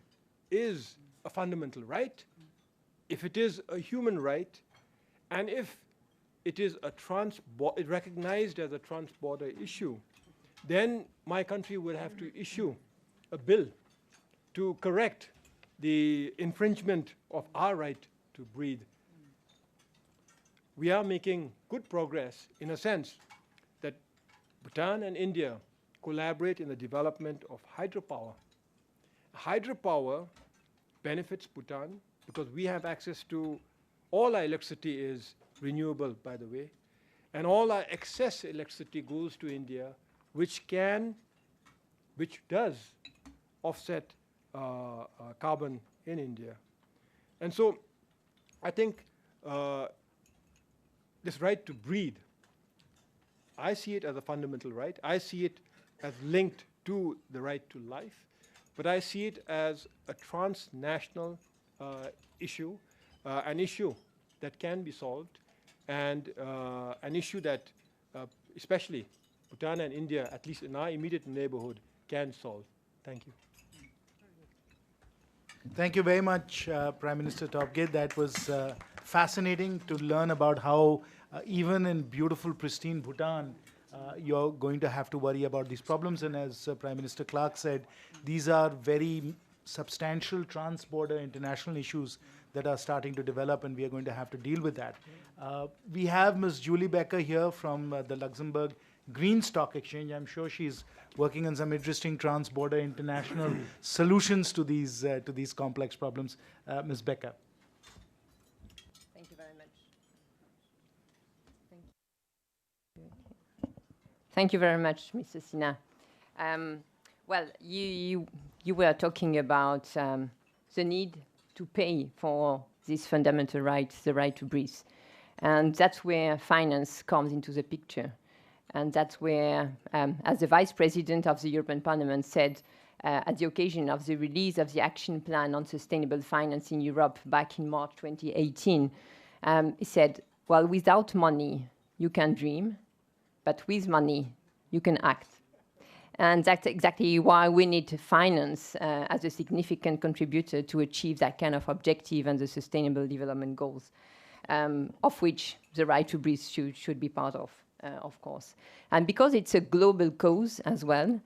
is a fundamental right, if it is a human right, and if it is recognized as a trans-border issue, then my country will have to issue a bill to correct the infringement of our right to breathe. We are making good progress in a sense that Bhutan and India collaborate in the development of hydropower. Hydropower benefits Bhutan because we have access to all our electricity is renewable, by the way, and all our excess electricity goes to India, which does offset carbon in India. And so I think this right to breathe, I see it as a fundamental right. I see it as linked to the right to life, but I see it as a transnational issue, an issue that can be solved, and an issue that especially Bhutan and India, at least in our immediate neighborhood, can solve. Thank you. Thank you very much, Prime Minister Topgate. That was fascinating to learn about how even in beautiful, pristine Bhutan, you're going to have to worry about these problems. And as Prime Minister Clark said, these are very substantial trans-border international issues that are starting to develop, and we are going to have to deal with that. We have Ms. Julie Becker here from the Luxembourg Green Stock Exchange. I'm sure she's working on some interesting trans-border international solutions to these complex problems. Ms. Becker. Thank you very much. Thank you very much, Mr. Sinha. Well, you were talking about the need to pay for this fundamental right, the right to breathe. And that's where finance comes into the picture. And that's where, as the Vice President of the European Parliament said at the occasion of the release of the Action Plan on Sustainable Finance in Europe back in March 2018, he said, well, without money, you can dream, but with money, you can act. And that's exactly why we need finance as a significant contributor to achieve that kind of objective and the Sustainable Development Goals, of which the right to breathe should be part of course. And because it's a global cause as well,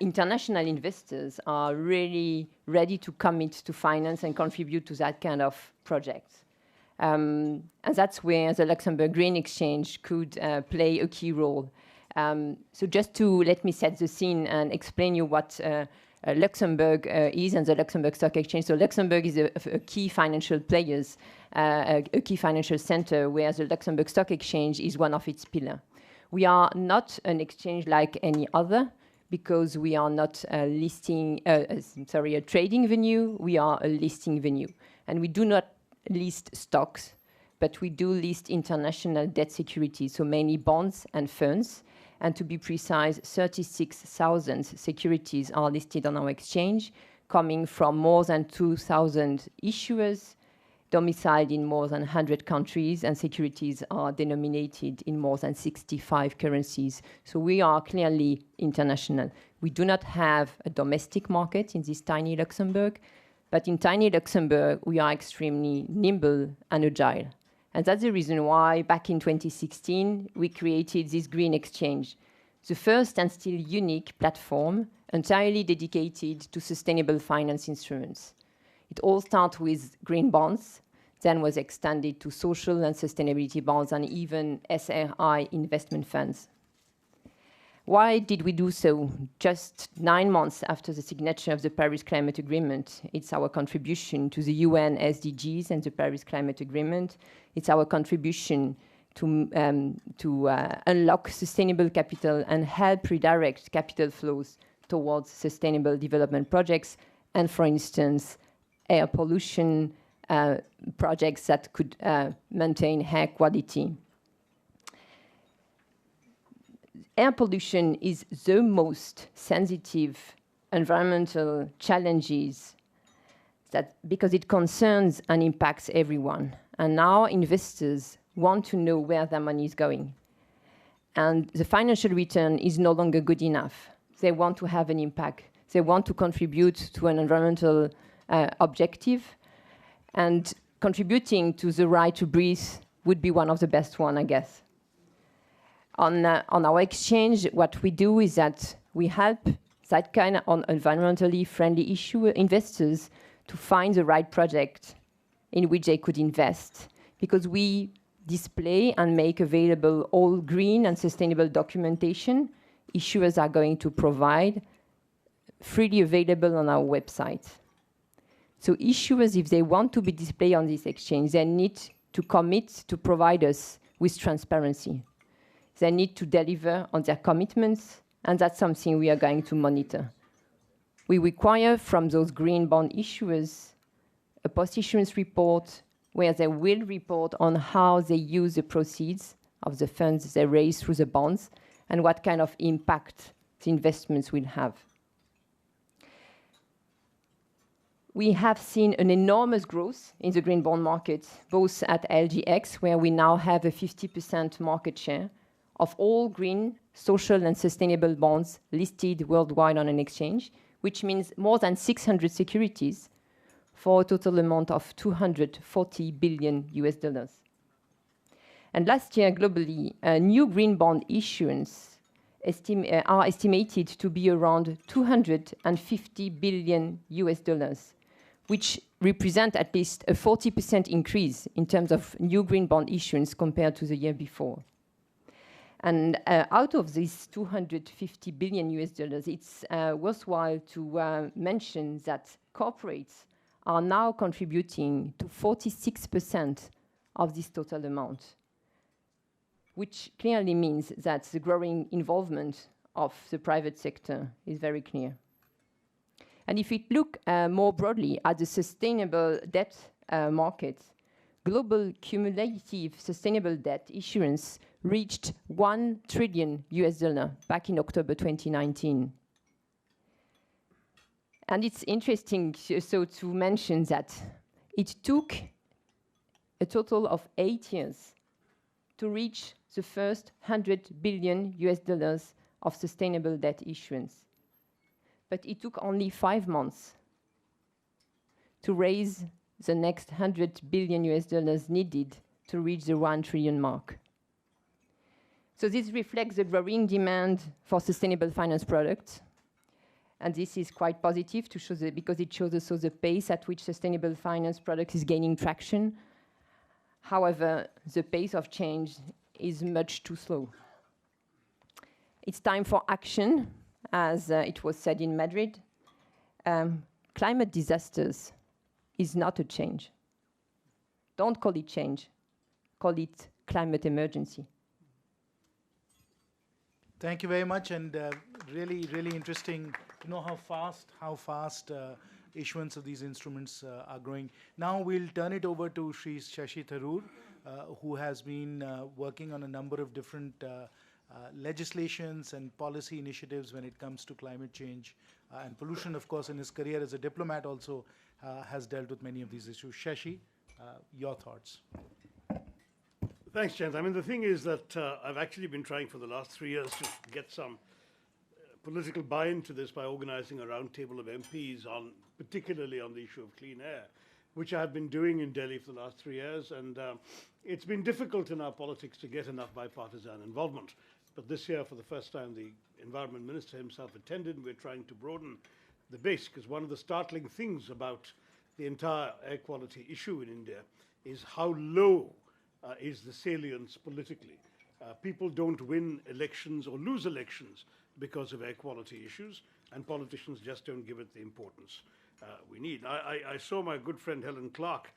international investors are really ready to commit to finance and contribute to that kind of project. And that's where the Luxembourg Green Exchange could play a key role. So just to let me set the scene and explain you what Luxembourg is and the Luxembourg Stock Exchange. So Luxembourg is a key financial players, a key financial center where the Luxembourg Stock Exchange is one of its pillars. We are not an exchange like any other because we are not a trading venue. We are a listing venue. And we do not list stocks, but we do list international debt securities, so mainly bonds and funds. And to be precise, 36,000 securities are listed on our exchange, coming from more than 2,000 issuers, domiciled in more than 100 countries, and securities are denominated in more than 65 currencies. So we are clearly international. We do not have a domestic market in this tiny Luxembourg, but in tiny Luxembourg, we are extremely nimble and agile. And that's the reason why, back in 2016, we created this Green Exchange, the first and still unique platform entirely dedicated to sustainable finance instruments. It all started with green bonds, then was extended to social and sustainability bonds and even SRI investment funds. Why did we do so? Just 9 months after the signature of the Paris Climate Agreement, it's our contribution to the UN SDGs and the Paris Climate Agreement. It's our contribution to unlock sustainable capital and help redirect capital flows towards sustainable development projects and, for instance, air pollution projects that could maintain air quality. Air pollution is the most sensitive environmental challenges because it concerns and impacts everyone. And now investors want to know where their money is going. And the financial return is no longer good enough. They want to have an impact. They want to contribute to an environmental objective. And contributing to the right to breathe would be one of the best one, I guess. On our exchange, what we do is that we help that kind of environmentally friendly issue investors to find the right project in which they could invest, because we display and make available all green and sustainable documentation issuers are going to provide freely available on our website. So issuers, if they want to be displayed on this exchange, they need to commit to provide us with transparency. They need to deliver on their commitments, and that's something we are going to monitor. We require from those green bond issuers a post-issuance report where they will report on how they use the proceeds of the funds they raise through the bonds and what kind of impact the investments will have. We have seen an enormous growth in the green bond market, both at LGX, where we now have a 50% market share of all green, social, and sustainable bonds listed worldwide on an exchange, which means more than 600 securities for a total amount of $240 billion US. And last year, globally, new green bond issuance are estimated to be around $250 billion US, which represent at least a 40% increase in terms of new green bond issuance compared to the year before. And out of these $250 billion US, it's worthwhile to mention that corporates are now contributing to 46% of this total amount, which clearly means that the growing involvement of the private sector is very clear. And if we look more broadly at the sustainable debt market, global cumulative sustainable debt issuance reached $1 trillion US back in October 2019. And it's interesting to mention that it took a total of 8 years to reach the first $100 billion US of sustainable debt issuance. But it took only 5 months to raise the next $100 billion US needed to reach the 1 trillion mark. So this reflects the growing demand for sustainable finance products. And this is quite positive to show because it shows also the pace at which sustainable finance product is gaining traction. However, the pace of change is much too slow. It's time for action, as it was said in Madrid. Climate disasters is not a change. Don't call it change. Call it climate emergency. Thank you very much, and really, really interesting to know how fast issuance of these instruments are growing. Now we'll turn it over to Shri Shashi Tharoor, who has been working on a number of different legislations and policy initiatives when it comes to climate change and pollution. Of course, in his career as a diplomat also has dealt with many of these issues. Shashi, your thoughts. Thanks, Jens. I mean, the thing is that I've actually been trying for the last 3 years to get some political buy-in to this by organizing a roundtable of MPs on, particularly on the issue of clean air, which I have been doing in Delhi for the last 3 years. And it's been difficult in our politics to get enough bipartisan involvement. But this year, for the first time, the environment minister himself attended, and we're trying to broaden the base, because one of the startling things about the entire air quality issue in India is how low is the salience politically. People don't win elections or lose elections because of air quality issues, and politicians just don't give it the importance we need. I saw my good friend Helen Clark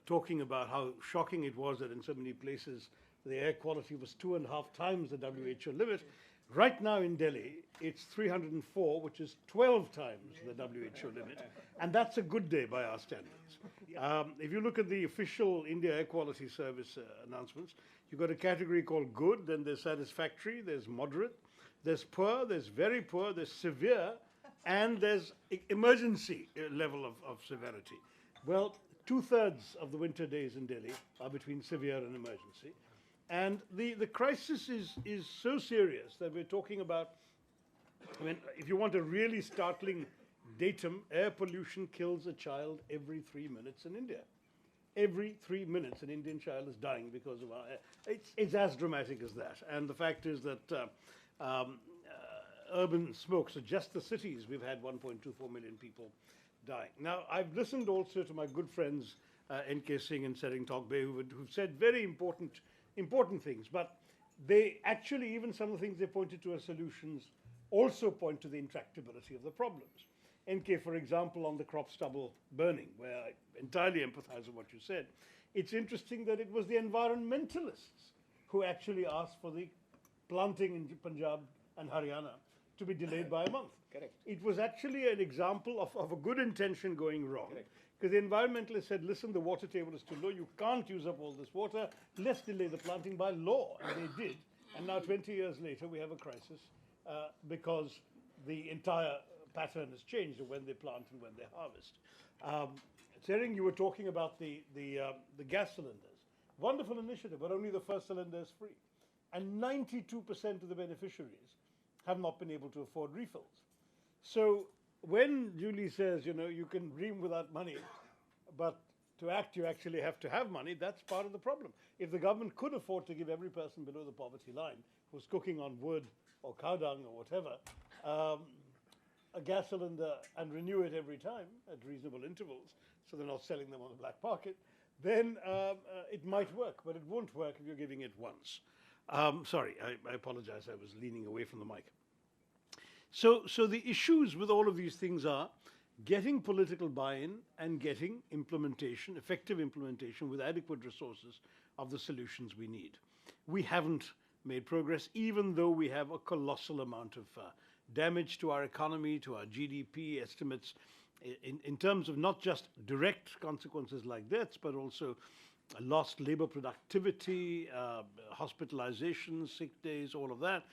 talking about how shocking it was that in so many places the air quality was 2.5 times the WHO limit. Right now in Delhi, it's 304, which is 12 times the WHO limit, and that's a good day by our standards. If you look at the official India Air Quality Service announcements, you've got a category called good, then there's satisfactory, there's moderate, there's poor, there's very poor, there's severe, and there's emergency level of severity. Well, 2/3 of the winter days in Delhi are between severe and emergency. And the crisis is so serious that we're talking about, I mean, if you want a really startling datum, air pollution kills a child every 3 minutes in India. every 3 minutes an Indian child is dying because of our air. It's as dramatic as that. And the fact is that urban smoke, so just the cities, we've had 1.24 million people dying. Now, I've listened also to my good friends N.K. Singh and Sering Tokbe, who've said very important things, but they actually, even some of the things they pointed to as solutions, also point to the intractability of the problems. N.K., for example, on the crop stubble burning, where I entirely empathize with what you said, it's interesting that it was the environmentalists who actually asked for the planting in Punjab and Haryana to be delayed by a month. Correct. It was actually an example of a good intention going wrong. Because the environmentalists said, listen, the water table is too low, you can't use up all this water, let's delay the planting by law. And they did. And now 20 years later, we have a crisis because the entire pattern has changed of when they plant and when they harvest. Sering, you were talking about the gas cylinders. Wonderful initiative, but only the first cylinder is free. And 92% of the beneficiaries have not been able to afford refills. So when Julie says, you know, you can dream without money, but to act you actually have to have money, that's part of the problem. If the government could afford to give every person below the poverty line who's cooking on wood or cow dung or whatever, a gas cylinder and renew it every time at reasonable intervals, so they're not selling them on the black market, then it might work, but it won't work if you're giving it once. Sorry, I apologize, I was leaning away from the mic. So the issues with all of these things are getting political buy-in and getting implementation, effective implementation with adequate resources of the solutions we need. We haven't made progress, even though we have a colossal amount of damage to our economy, to our GDP estimates, in terms of not just direct consequences like deaths, but also lost labor productivity, hospitalizations, sick days, all of that.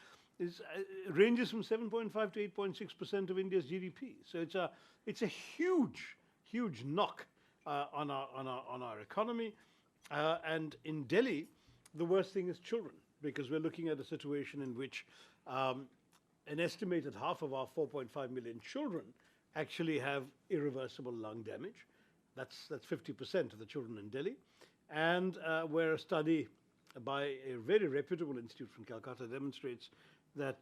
Ranges from 7.5 to 8.6% of India's GDP. So it's a huge knock on our economy. And in Delhi, the worst thing is children, because we're looking at a situation in which an estimated half of our 4.5 million children actually have irreversible lung damage. That's 50% of the children in Delhi. And where a study by a very reputable institute from Calcutta demonstrates that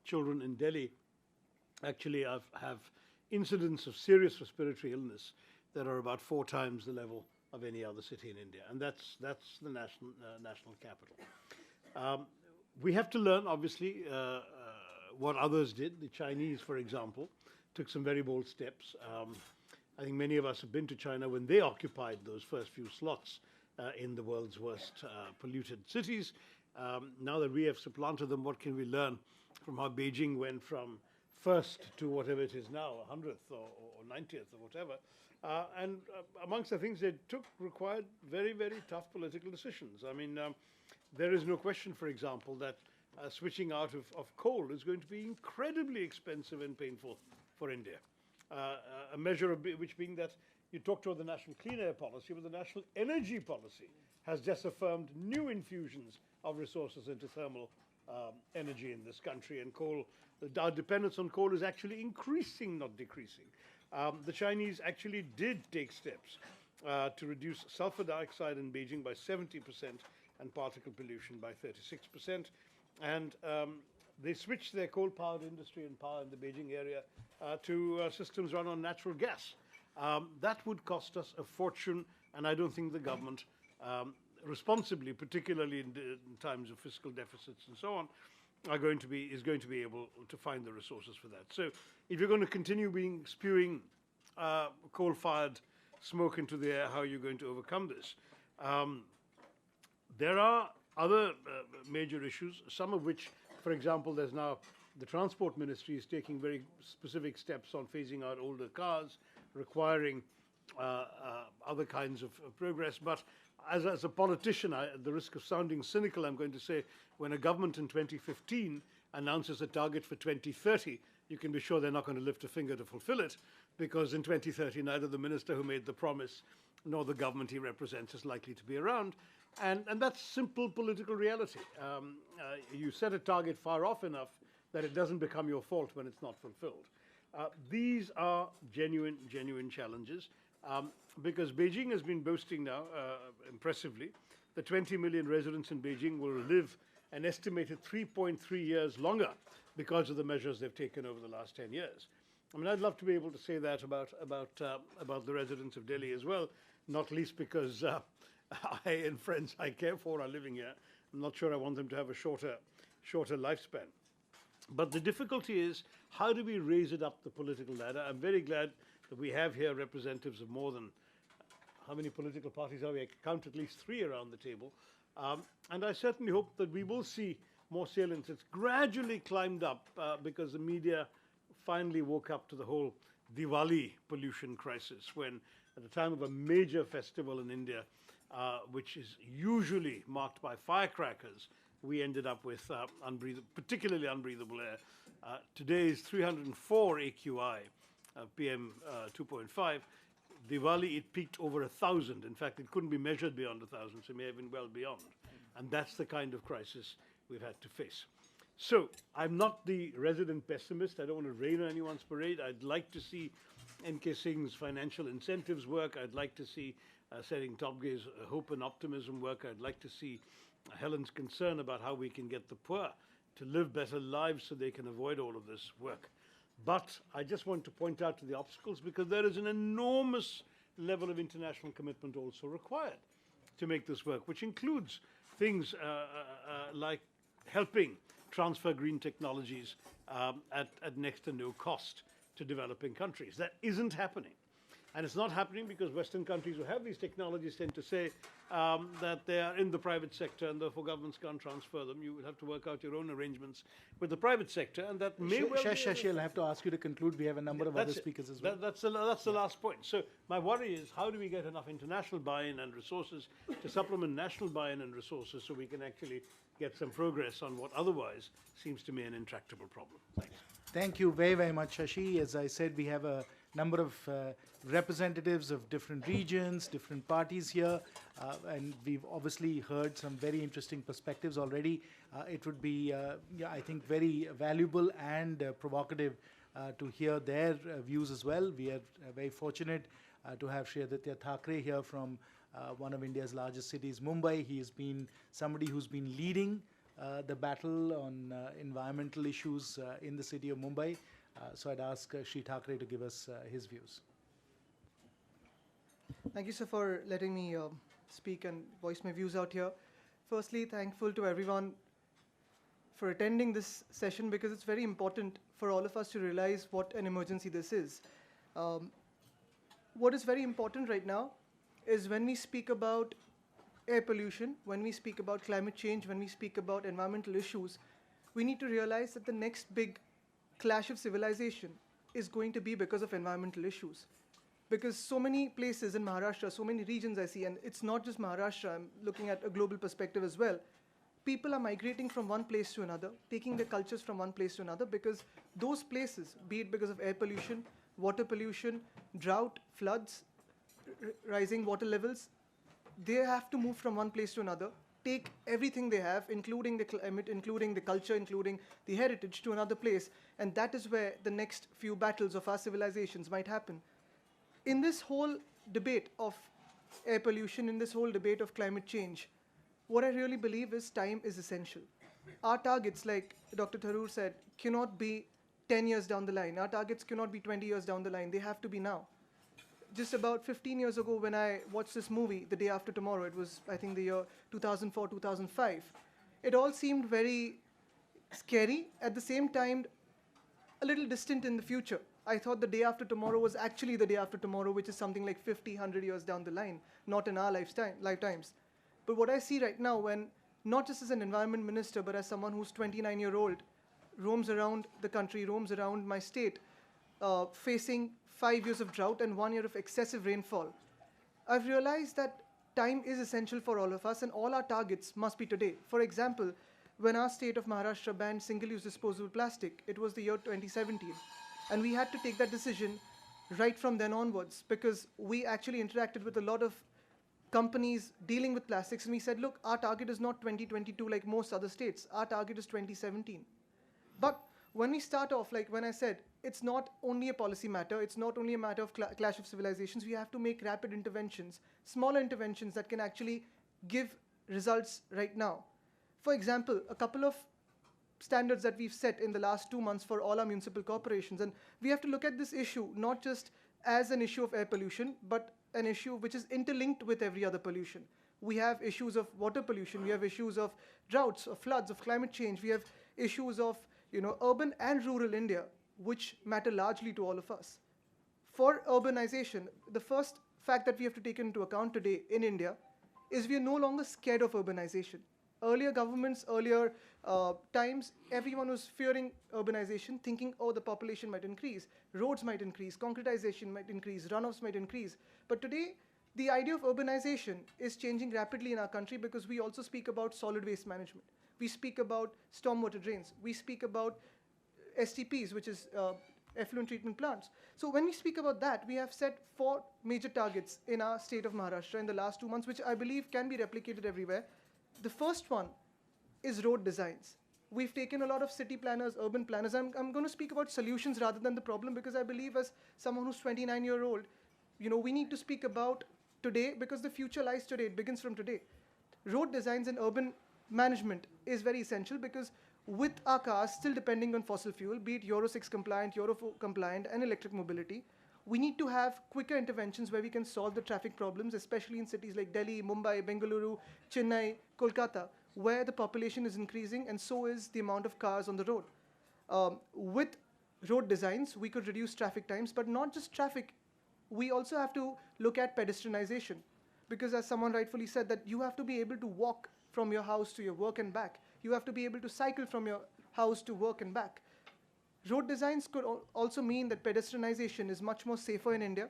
children in Delhi actually have incidents of serious respiratory illness that are about 4 times the level of any other city in India, and that's the national capital. We have to learn, obviously, what others did. The Chinese, for example, took some very bold steps. I think many of us have been to China when they occupied those first few slots in the world's worst polluted cities. Now that we have supplanted them, what can we learn from how Beijing went from first to whatever it is now, 100th or 90th or whatever. And amongst the things they took required very, very tough political decisions. I mean, there is no question, for example, that switching out of coal is going to be incredibly expensive and painful for India. A measure of which being that you talked about the National Clean Air Policy, but the National Energy Policy has just affirmed new infusions of resources into thermal energy in this country, and coal, our dependence on coal is actually increasing, not decreasing. The Chinese actually did take steps to reduce sulfur dioxide in Beijing by 70% and particle pollution by 36%. And they switched their coal-powered industry and power in the Beijing area to systems run on natural gas. That would cost us a fortune, and I don't think the government responsibly, particularly in times of fiscal deficits and so on, is going to be able to find the resources for that. So if you're going to continue spewing coal-fired smoke into the air, how are you going to overcome this? There are other major issues, some of which, for example, there's now the Transport Ministry is taking very specific steps on phasing out older cars, requiring other kinds of progress. But as a politician, at the risk of sounding cynical, I'm going to say when a government in 2015 announces a target for 2030, you can be sure they're not going to lift a finger to fulfill it, because in 2030, neither the minister who made the promise nor the government he represents is likely to be around. And that's simple political reality. You set a target far off enough that it doesn't become your fault when it's not fulfilled. These are genuine challenges because Beijing has been boasting now, impressively, the 20 million residents in Beijing will live an estimated 3.3 years longer because of the measures they've taken over the last 10 years. I mean, I'd love to be able to say that about the residents of Delhi as well, not least because I and friends I care for are living here. I'm not sure I want them to have a shorter lifespan. But the difficulty is, how do we raise it up the political ladder? I'm very glad that we have here representatives of more than, how many political parties are we? I count at least 3 around the table. And I certainly hope that we will see more salience. It's gradually climbed up because the media finally woke up to the whole Diwali pollution crisis, when at the time of a major festival in India, which is usually marked by firecrackers, we ended up with particularly unbreathable air. Today's 304 AQI, PM 2.5. Diwali, it peaked over 1,000. In fact, it couldn't be measured beyond 1,000, so it may have been well beyond. And that's the kind of crisis we've had to face. So I'm not the resident pessimist. I don't want to rain on anyone's parade. I'd like to see N.K. Singh's financial incentives work. I'd like to see setting Top Gear's hope and optimism work. I'd like to see Helen's concern about how we can get the poor to live better lives so they can avoid all of this work. But I just want to point out to the obstacles, because there is an enormous level of international commitment also required to make this work, which includes things like helping transfer green technologies at next to no cost to developing countries. That isn't happening. And it's not happening because Western countries who have these technologies tend to say that they are in the private sector and therefore governments can't transfer them. You will have to work out your own arrangements with the private sector, and that may well be... Shashi, I'll have to ask you to conclude. We have a number of other speakers as well. That's the last point. So my worry is, how do we get enough international buy-in and resources to supplement national buy-in and resources so we can actually get some progress on what otherwise seems to me an intractable problem? Thanks. Thank you very, very much, Shashi. As I said, we have a number of representatives of different regions, different parties here, and we've obviously heard some very interesting perspectives already. It would be, I think, very valuable and provocative to hear their views as well. We are very fortunate to have Shri Aaditya Thackeray here from one of India's largest cities, Mumbai. He has been somebody who's been leading the battle on environmental issues in the city of Mumbai. So I'd ask Shri Thackeray to give us his views. Thank you, sir, for letting me speak and voice my views out here. Firstly, thankful to everyone for attending this session, because it's very important for all of us to realize what an emergency this is. What is very important right now is, when we speak about air pollution, when we speak about climate change, when we speak about environmental issues, we need to realize that the next big clash of civilization is going to be because of environmental issues. Because so many places in Maharashtra, so many regions I see, and it's not just Maharashtra, I'm looking at a global perspective as well, people are migrating from one place to another, taking their cultures from one place to another, because those places, be it because of air pollution, water pollution, drought, floods, rising water levels, they have to move from one place to another, take everything they have, including the climate, including the culture, including the heritage, to another place. And that is where the next few battles of our civilizations might happen. In this whole debate of air pollution, in this whole debate of climate change, what I really believe is time is essential. Our targets, like Dr. Tharoor said, cannot be 10 years down the line. Our targets cannot be 20 years down the line. They have to be now. Just about 15 years ago, when I watched this movie, The Day After Tomorrow, it was, I think, the year 2004, 2005, it all seemed very scary. At the same time, a little distant in the future. I thought the day after tomorrow was actually the day after tomorrow, which is something like 50, 100 years down the line, not in our lifetimes. But what I see right now, when, not just as an environment minister, but as someone who's 29-year-old, roams around the country, roams around my state, facing 5 years of drought and 1 year of excessive rainfall, I've realized that time is essential for all of us, and all our targets must be today. For example, when our state of Maharashtra banned single-use disposable plastic, it was the year 2017. And we had to take that decision right from then onwards, because we actually interacted with a lot of companies dealing with plastics, and we said, look, our target is not 2022 like most other states. Our target is 2017. But When we start off, like when I said, it's not only a policy matter, it's not only a matter of clash of civilizations. We have to make rapid interventions, smaller interventions that can actually give results right now. For example, a couple of standards that we've set in the last 2 months for all our municipal corporations. And we have to look at this issue not just as an issue of air pollution, but an issue which is interlinked with every other pollution. We have issues of water pollution, we have issues of droughts, of floods, of climate change, we have issues of urban and rural India, which matter largely to all of us. For urbanization, the first fact that we have to take into account today in India is we are no longer scared of urbanization. Earlier governments, earlier times, everyone was fearing urbanization, thinking, oh, the population might increase, roads might increase, concretization might increase, runoffs might increase. But today, the idea of urbanization is changing rapidly in our country because we also speak about solid waste management. We speak about stormwater drains. We speak about STPs, which is effluent treatment plants. So when we speak about that, we have set 4 major targets in our state of Maharashtra in the last 2 months, which I believe can be replicated everywhere. The first one is road designs. We've taken a lot of city planners, urban planners. I'm going to speak about solutions rather than the problem because I believe as someone who's 29-year-old, we need to speak about today because the future lies today. It begins from today. Road designs and urban management is very essential because with our cars still depending on fossil fuel, be it Euro 6 compliant, Euro 4 compliant, and electric mobility, we need to have quicker interventions where we can solve the traffic problems, especially in cities like Delhi, Mumbai, Bengaluru, Chennai, Kolkata, where the population is increasing and so is the amount of cars on the road. With road designs, we could reduce traffic times, but not just traffic. We also have to look at pedestrianization because as someone rightfully said that you have to be able to walk from your house to your work and back. You have to be able to cycle from your house to work and back. Road designs could also mean that pedestrianization is much more safer in India.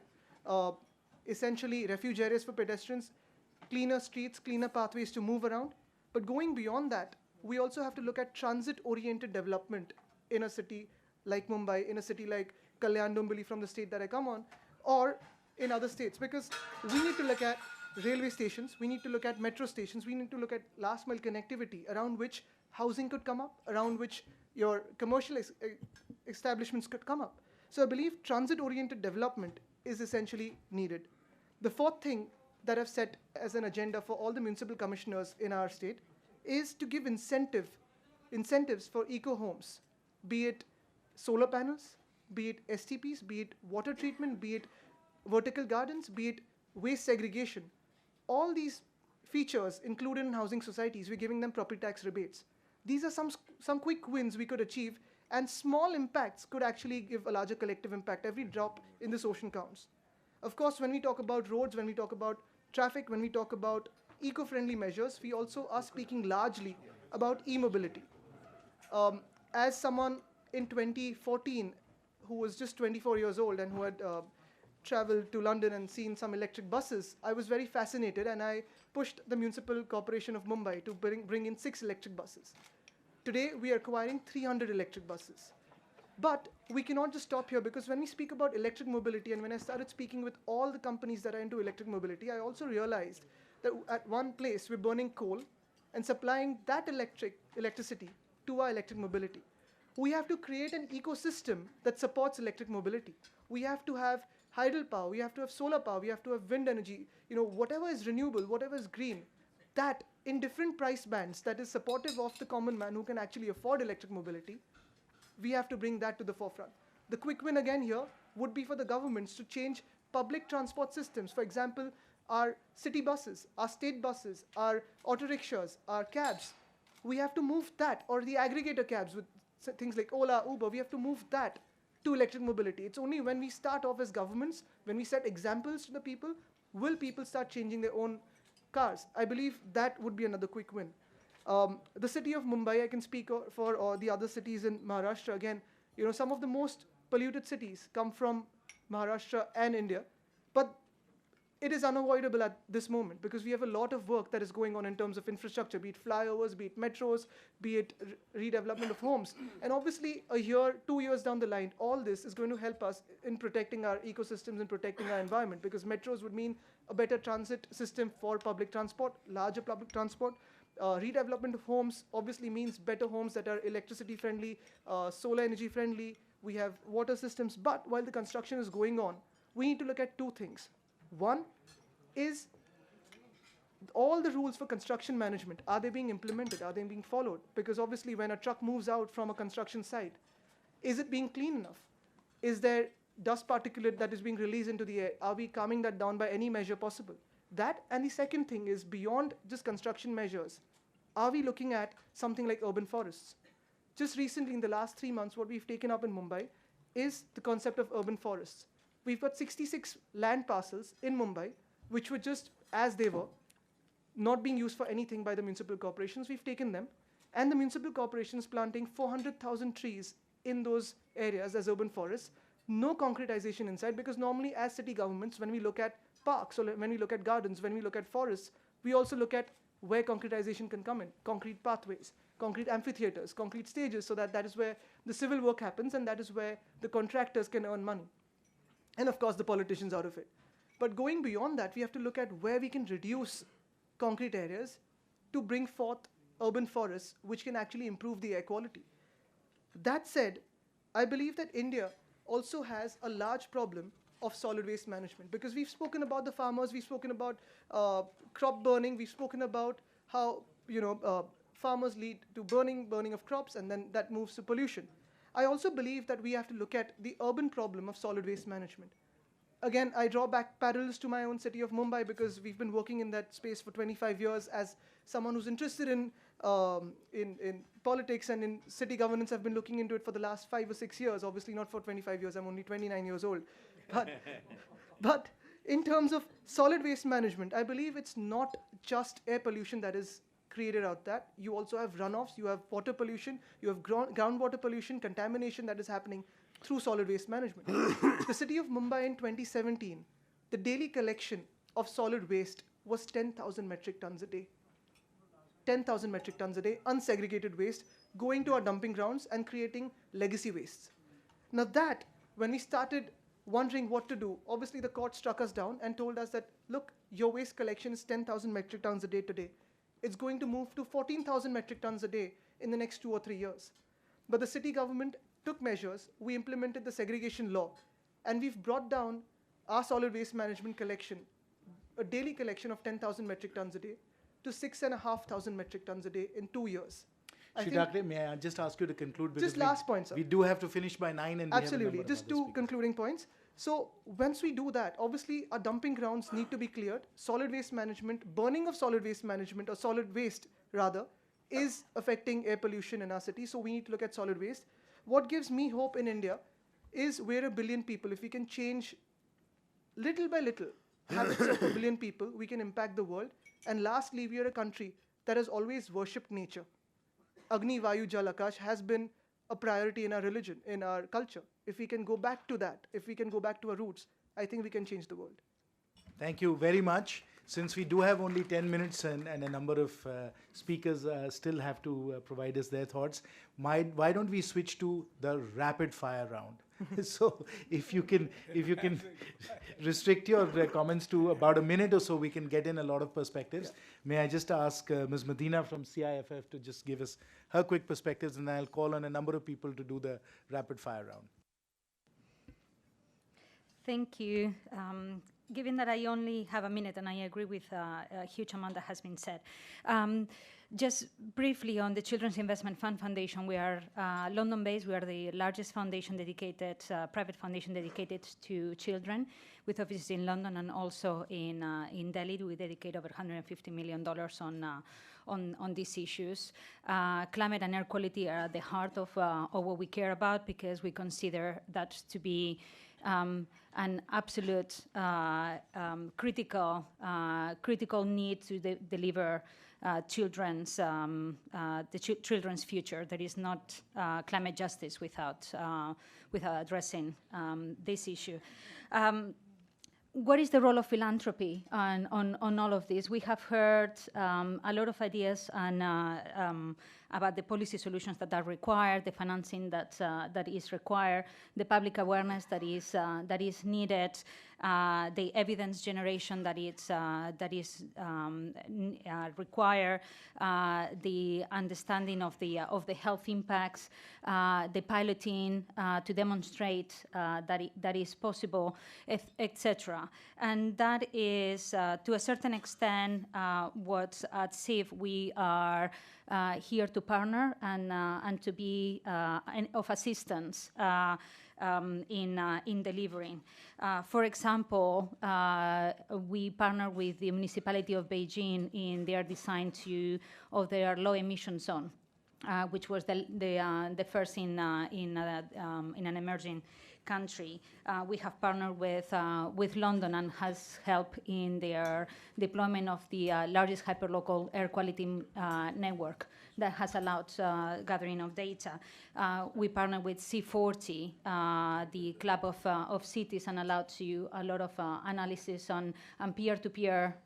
Essentially, refuge areas for pedestrians, cleaner streets, cleaner pathways to move around. But going beyond that, we also have to look at transit-oriented development in a city like Mumbai, in a city like Kalyan Dombili from the state that I come on, or in other states, because we need to look at railway stations, we need to look at metro stations, we need to look at last mile connectivity around which housing could come up, around which your commercial establishments could come up. So I believe transit-oriented development is essentially needed. The fourth thing that I've set as an agenda for all the municipal commissioners in our state is to give incentives for eco-homes, be it solar panels, be it STPs, be it water treatment, be it vertical gardens, be it waste segregation. All these features included in housing societies, we're giving them property tax rebates. These are some quick wins we could achieve, and small impacts could actually give a larger collective impact. Every drop in this ocean counts. Of course, when we talk about roads, when we talk about traffic, when we talk about eco-friendly measures, we also are speaking largely about e-mobility. As someone in 2014 who was just 24 years old and who had traveled to London and seen some electric buses, I was very fascinated and I pushed the Municipal Corporation of Mumbai to bring in 6 electric buses. Today, we are acquiring 300 electric buses. But we cannot just stop here because when we speak about electric mobility and when I started speaking with all the companies that are into electric mobility, I also realized that at one place we're burning coal and supplying that electricity to our electric mobility. We have to create an ecosystem that supports electric mobility. We have to have hydel power, we have to have solar power, we have to have wind energy, whatever is renewable, whatever is green, that in different price bands that is supportive of the common man who can actually afford electric mobility, we have to bring that to the forefront. The quick win again here would be for the governments to change public transport systems. For example, our city buses, our state buses, our auto rickshaws, our cabs. We have to move that, or the aggregator cabs with things like Ola, Uber, we have to move that to electric mobility. It's only when we start off as governments, when we set examples to the people, will people start changing their own cars. I believe that would be another quick win. The city of Mumbai, I can speak for, or the other cities in Maharashtra. Again, some of the most polluted cities come from Maharashtra and India, but it is unavoidable at this moment because we have a lot of work that is going on in terms of infrastructure, be it flyovers, be it metros, be it redevelopment of homes. And obviously, a year, 2 years down the line, all this is going to help us in protecting our ecosystems and protecting our environment because metros would mean a better transit system for public transport, larger public transport, redevelopment of homes obviously means better homes that are electricity friendly, solar energy friendly. We have water systems. But while the construction is going on, we need to look at two things. One is all the rules for construction management, are they being implemented? Are they being followed? Because obviously when a truck moves out from a construction site, is it being clean enough? Is there dust particulate that is being released into the air? Are we calming that down by any measure possible? That, and the second thing is beyond just construction measures, are we looking at something like urban forests? Just recently in the last 3 months, what we've taken up in Mumbai is the concept of urban forests. We've got 66 land parcels in Mumbai, which were just as they were, not being used for anything by the municipal corporations. We've taken them, and the municipal corporations planting 400,000 trees in those areas as urban forests. No concretization inside, because normally as city governments, when we look at parks, or when we look at gardens, when we look at forests, we also look at where concretization can come in, concrete pathways, concrete amphitheaters, concrete stages, so that is where the civil work happens, and that is where the contractors can earn money. And of course, the politicians out of it. But going beyond that, we have to look at where we can reduce concrete areas to bring forth urban forests, which can actually improve the air quality. That said, I believe that India also has a large problem of solid waste management, because we've spoken about the farmers, we've spoken about crop burning, we've spoken about how farmers lead to burning of crops, and then that moves to pollution. I also believe that we have to look at the urban problem of solid waste management. Again, I draw back parallels to my own city of Mumbai, because we've been working in that space for 25 years as someone who's interested in politics and in city governance. I've been looking into it for the last 5 or 6 years, obviously not for 25 years, I'm only 29 years old. But in terms of solid waste management, I believe it's not just air pollution that is created out there. You also have runoffs, you have water pollution, you have groundwater pollution, contamination that is happening through solid waste management. The city of Mumbai in 2017, the daily collection of solid waste was 10,000 metric tons a day. 10,000 metric tons a day, unsegregated waste, going to our dumping grounds and creating legacy wastes. Now that, when we started wondering what to do, obviously the court struck us down and told us that, look, your waste collection is 10,000 metric tons a day today. It's going to move to 14,000 metric tons a day in the next 2 or 3 years. But the city government took measures, we implemented the segregation law, and we've brought down our solid waste management collection, a daily collection of 10,000 metric tons a day, to 6,500 metric tons a day in 2 years. Shri Thackeray, may I just ask you to conclude? Just last point, sir. We do have to finish by 9, and absolutely, just 2 concluding points. So once we do that, obviously our dumping grounds need to be cleared. Solid waste management, burning of solid waste management, or solid waste rather, is affecting air pollution in our city. So we need to look at solid waste. What gives me hope in India is we're 1 billion people. If we can change little by little habits of 1 billion people, we can impact the world. And lastly, we are a country that has always worshipped nature. Agni, Vayu, Jal, Akash has been a priority in our religion, in our culture. If we can go back to that, if we can go back to our roots, I think we can change the world. Thank you very much. Since we do have only 10 minutes and a number of speakers still have to provide us their thoughts, why don't we switch to the rapid fire round? So if you can restrict your comments to about a minute or so, we can get in a lot of perspectives. Yeah. May I just ask Ms. Medina from CIFF to just give us her quick perspectives, and I'll call on a number of people to do the rapid fire round. Thank you. Given that I only have a minute, and I agree with a huge amount that has been said, just briefly on the Children's Investment Fund Foundation, we are London-based. We are the largest foundation dedicated, private foundation dedicated to children, with offices in London and also in Delhi. We dedicate over $150 million on these issues. Climate and air quality are at the heart of what we care about, because we consider that to be an absolute critical need to deliver children's future. There is not climate justice without addressing this issue. What is the role of philanthropy on all of this? We have heard a lot of ideas and about the policy solutions that are required, the financing that is required, the public awareness that is needed, the evidence generation that is required, the understanding of the health impacts, the piloting to demonstrate that is possible, etc. And that is, to a certain extent, what at CIF we are here to partner and to be of assistance in delivering. For example, we partner with the municipality of Beijing in their design of their low emission zone, which was the first in an emerging country. We have partnered with London and has helped in their deployment of the largest hyperlocal air quality network that has allowed gathering of data. We partner with C40, the club of cities, and allowed to a lot of analysis on peer-to-peer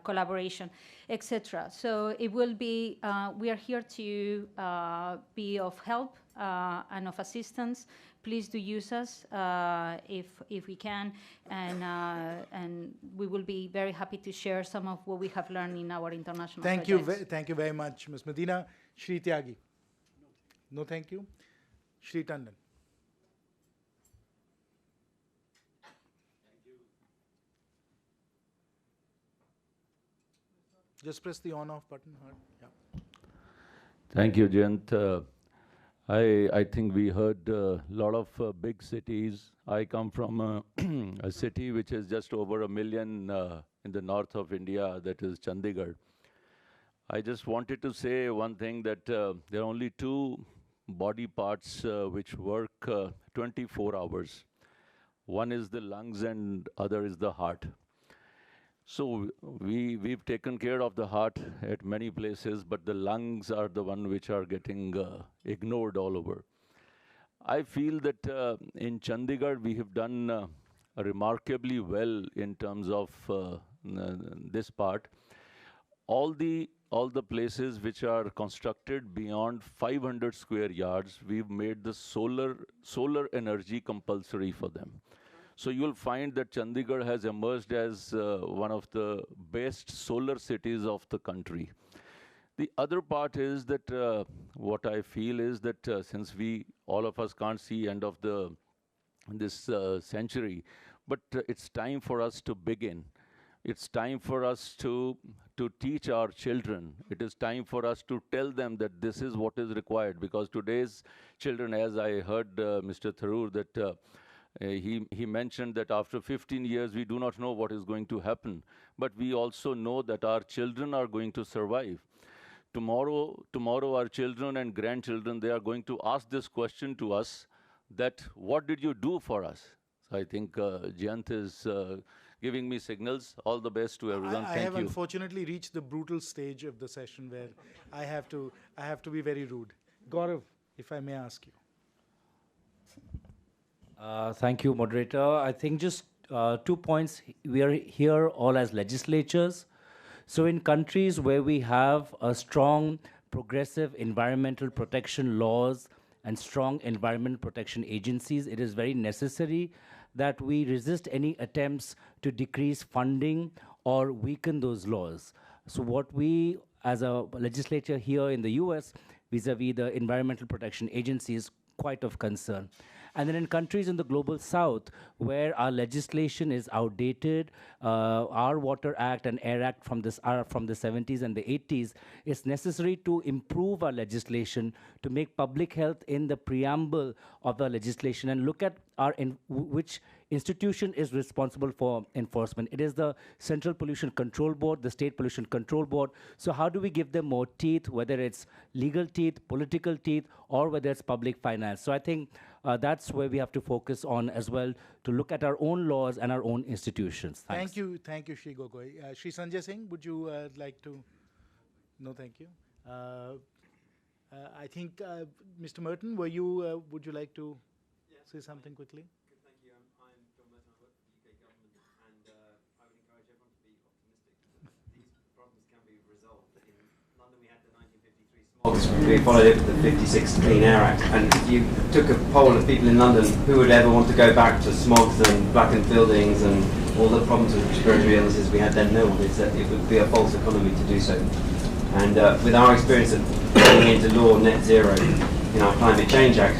collaboration, etc. So it will be, we are here to be of help and of assistance. Please do use us if we can, and we will be very happy to share some of what we have learned in our international projects. Thank you very much, Ms. Medina. Shri Tyagi. No, thank you. Shri Tandon. Just press the on-off button. Yeah. Thank you, Jayant. I think we heard a lot of big cities. I come from a city which is just over 1 million in the north of India, that is Chandigarh. I just wanted to say one thing, that there are only two body parts which work 24 hours. One is the lungs and other is the heart. So we've taken care of the heart at many places, but the lungs are the one which are getting ignored all over. I feel that in Chandigarh we have done remarkably well in terms of this part. All the places which are constructed beyond 500 square yards, we've made the solar energy compulsory for them. So you'll find that Chandigarh has emerged as one of the best solar cities of the country. The other part is that what I feel is that since all of us can't see end of this century, but it's time for us to begin. It's time for us to teach our children. It is time for us to tell them that this is what is required, because today's children, as I heard Mr. Tharoor, that he mentioned that after 15 years, we do not know what is going to happen. But we also know that our children are going to survive. Tomorrow our children and grandchildren, they are going to ask this question to us, that what did you do for us? So I think Jayant is giving me signals. All the best to everyone. I Thank have you. unfortunately reached the brutal stage of the session where I have to be very rude. Gaurav, if I may ask you. Thank you, moderator. I think just 2 points. We are here all as legislatures. So in countries where we have a strong progressive environmental protection laws and strong environmental protection agencies, it is very necessary that we resist any attempts to decrease funding or weaken those laws. So what we, as a legislature here in the US, vis-a-vis the environmental protection agency, is quite of concern. And then in countries in the global south, where our legislation is outdated, our Water Act and Air Act are from the 70s and the 80s, it's necessary to improve our legislation to make public health in the preamble of the legislation and look at which institution is responsible for enforcement. It is the Central Pollution Control Board, the State Pollution Control Board. So how do we give them more teeth, whether it's legal teeth, political teeth, or whether it's public finance? So I think that's where we have to focus on as well, to look at our own laws and our own institutions. Thanks. Thank you, Shri Gogoi. Shri Sanjay Singh, would you like to? No, thank you. I think, Mr. Merton, would you like to say something quickly? Thank you. I'm John Merton. I work for the UK government, and I would encourage everyone to be optimistic. These problems can be resolved. In London, we had the 1953 We followed it with the 56 Clean Air Act, and if you took a poll of people in London who would ever want to go back to smogs and blackened buildings and all the problems with respiratory illnesses we had then, no one would say it would be a false economy to do so. And with our experience of putting into law net zero in our Climate Change Act,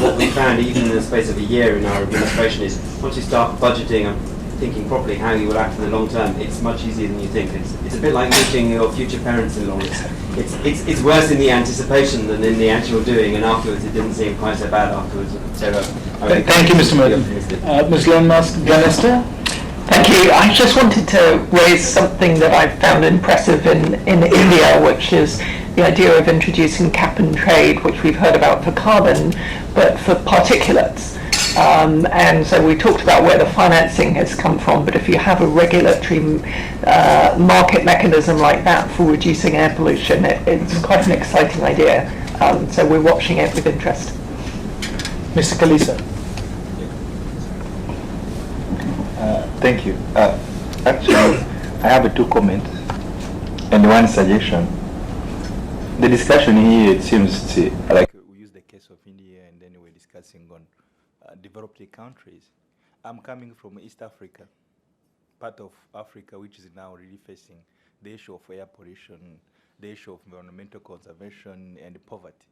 what we found even in the space of a year in our administration is once you start budgeting and thinking properly how you will act in the long term, it's much easier than you think. It's a bit like meeting your future parents-in-law. It's worse in the anticipation than in the actual doing, and afterwards it didn't seem quite so bad afterwards. So, thank you, Mr. Merton. Ms. Ganester? Thank you. I just wanted to raise something that I found impressive in India, which is the idea of introducing cap and trade, which we've heard about for carbon, but for particulates. And so we talked about where the financing has come from, but if you have a regulatory market mechanism like that for reducing air pollution, it's quite an exciting idea. So we're watching it with interest. Mr. Kalisa. Thank you. Actually, I have two comments and one suggestion. The discussion here, it seems like we use the case of India and then we're discussing on developed countries. I'm coming from East Africa, part of Africa which is now really facing the issue of air pollution, the issue of environmental conservation and poverty.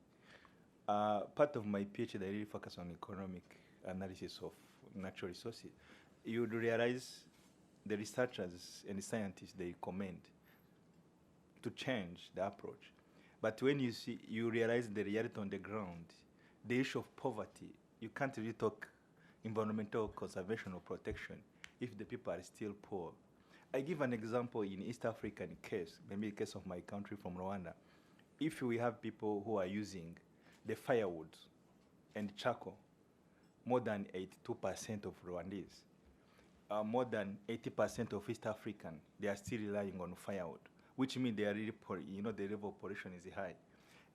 Part of my PhD, I really focus on economic analysis of natural resources. You would realize the researchers and the scientists, they commend to change the approach. But when you realize the reality on the ground, the issue of poverty, you can't really talk environmental conservation or protection if the people are still poor. I give an example in East African case, maybe the case of my country from Rwanda. If we have people who are using the firewood and charcoal, more than 82% of Rwandese, more than 80% of East African, they are still relying on firewood, which means they are really poor, the level of pollution is high.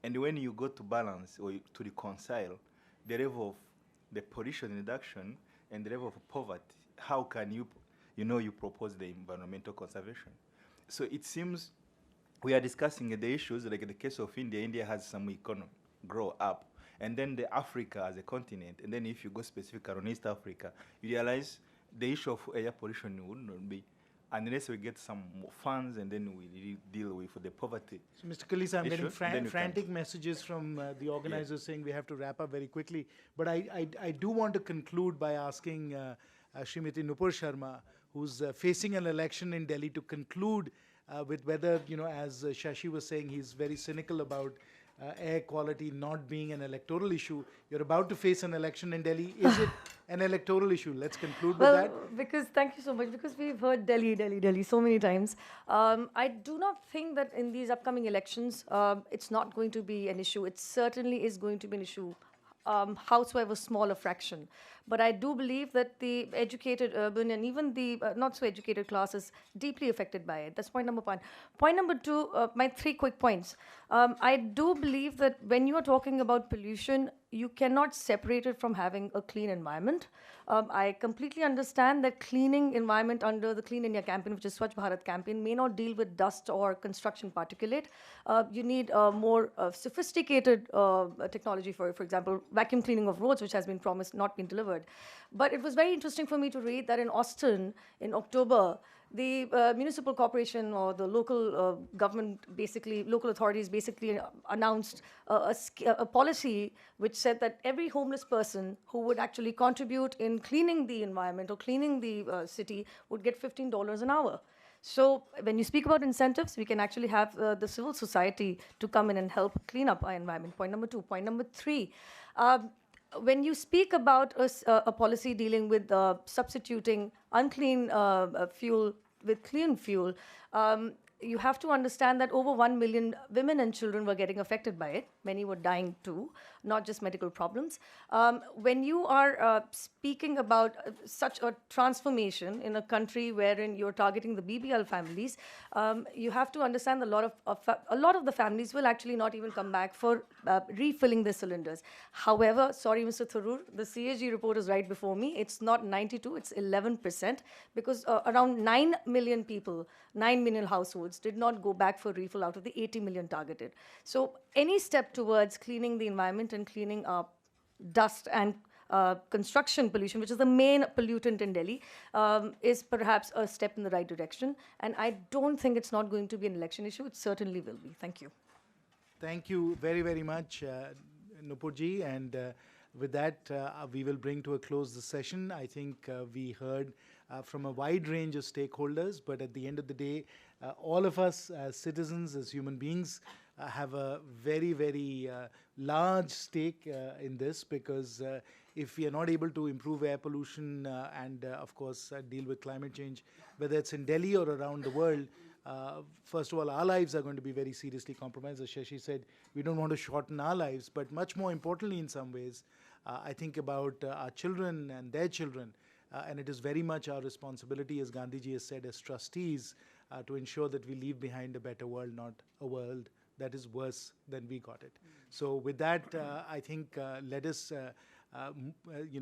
And when you go to balance or to reconcile the level of the pollution reduction and the level of poverty, how can you propose the environmental conservation? So it seems we are discussing the issues, like in the case of India. India has some economy grow up, and then the Africa as a continent, and then if you go specifically on East Africa, you realize the issue of air pollution would not be, unless we get some more funds and then we deal with the poverty. So, Mr. Kalisa, I'm issue, getting frantic messages from the organizers saying we have to wrap up very quickly. But I do want to conclude by asking Srimati Nupur Sharma, who's facing an election in Delhi, to conclude with whether, as Shashi was saying, he's very cynical about air quality not being an electoral issue. You're about to face an election in Delhi. Is it an electoral issue? Let's conclude with that. Thank you so much, because we've heard Delhi so many times. I do not think that in these upcoming elections, it's not going to be an issue. It certainly is going to be an issue, howsoever small a fraction. But I do believe that the educated urban and even the not so educated class is deeply affected by it. That's point number one. Point number two, my 3 quick points. I do believe that when you are talking about pollution, you cannot separate it from having a clean environment. I completely understand that cleaning environment under the Clean India campaign, which is Swachh Bharat campaign, may not deal with dust or construction particulate. You need more sophisticated technology for example, vacuum cleaning of roads, which has been promised, not been delivered. But it was very interesting for me to read that in Austin, in October, the municipal corporation or the local government, local authorities basically announced a policy which said that every homeless person who would actually contribute in cleaning the environment or cleaning the city would get $15 an hour. So when you speak about incentives, we can actually have the civil society to come in and help clean up our environment. Point number 2. Point number 3. When you speak about a policy dealing with substituting unclean fuel with clean fuel, you have to understand that over 1 million women and children were getting affected by it. Many were dying too, not just medical problems. When you are speaking about such a transformation in a country wherein you're targeting the BBL families, you have to understand that a lot of the families will actually not even come back for refilling their cylinders. However, sorry, Mr. Tharoor, the CAG report is right before me. It's not 92, it's 11%, because around 9 million people, 9 million households roads did not go back for refill out of the 80 million targeted. So any step towards cleaning the environment and cleaning up dust and construction pollution, which is the main pollutant in Delhi, is perhaps a step in the right direction. And I don't think it's not going to be an election issue. It certainly will be. Thank you. Thank you very, very much, Nupurji. And with that, we will bring to a close the session. I think we heard from a wide range of stakeholders, but at the end of the day, all of us as citizens, as human beings, have a very, very large stake in this, because if we are not able to improve air pollution and, of course, deal with climate change, whether it's in Delhi or around the world, first of all, our lives are going to be very seriously compromised. As Shashi said, we don't want to shorten our lives, but much more importantly in some ways, I think about our children and their children, and it is very much our responsibility, as Gandhiji has said, as trustees, to ensure that we leave behind a better world, not a world that is worse than we got it. So with that, I think let us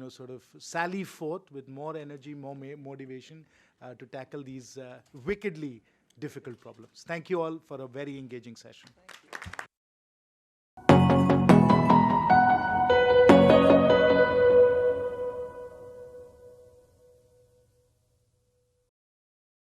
sort of sally forth with more energy, more motivation to tackle these wickedly difficult problems. Thank you all for a very engaging session. Thank you.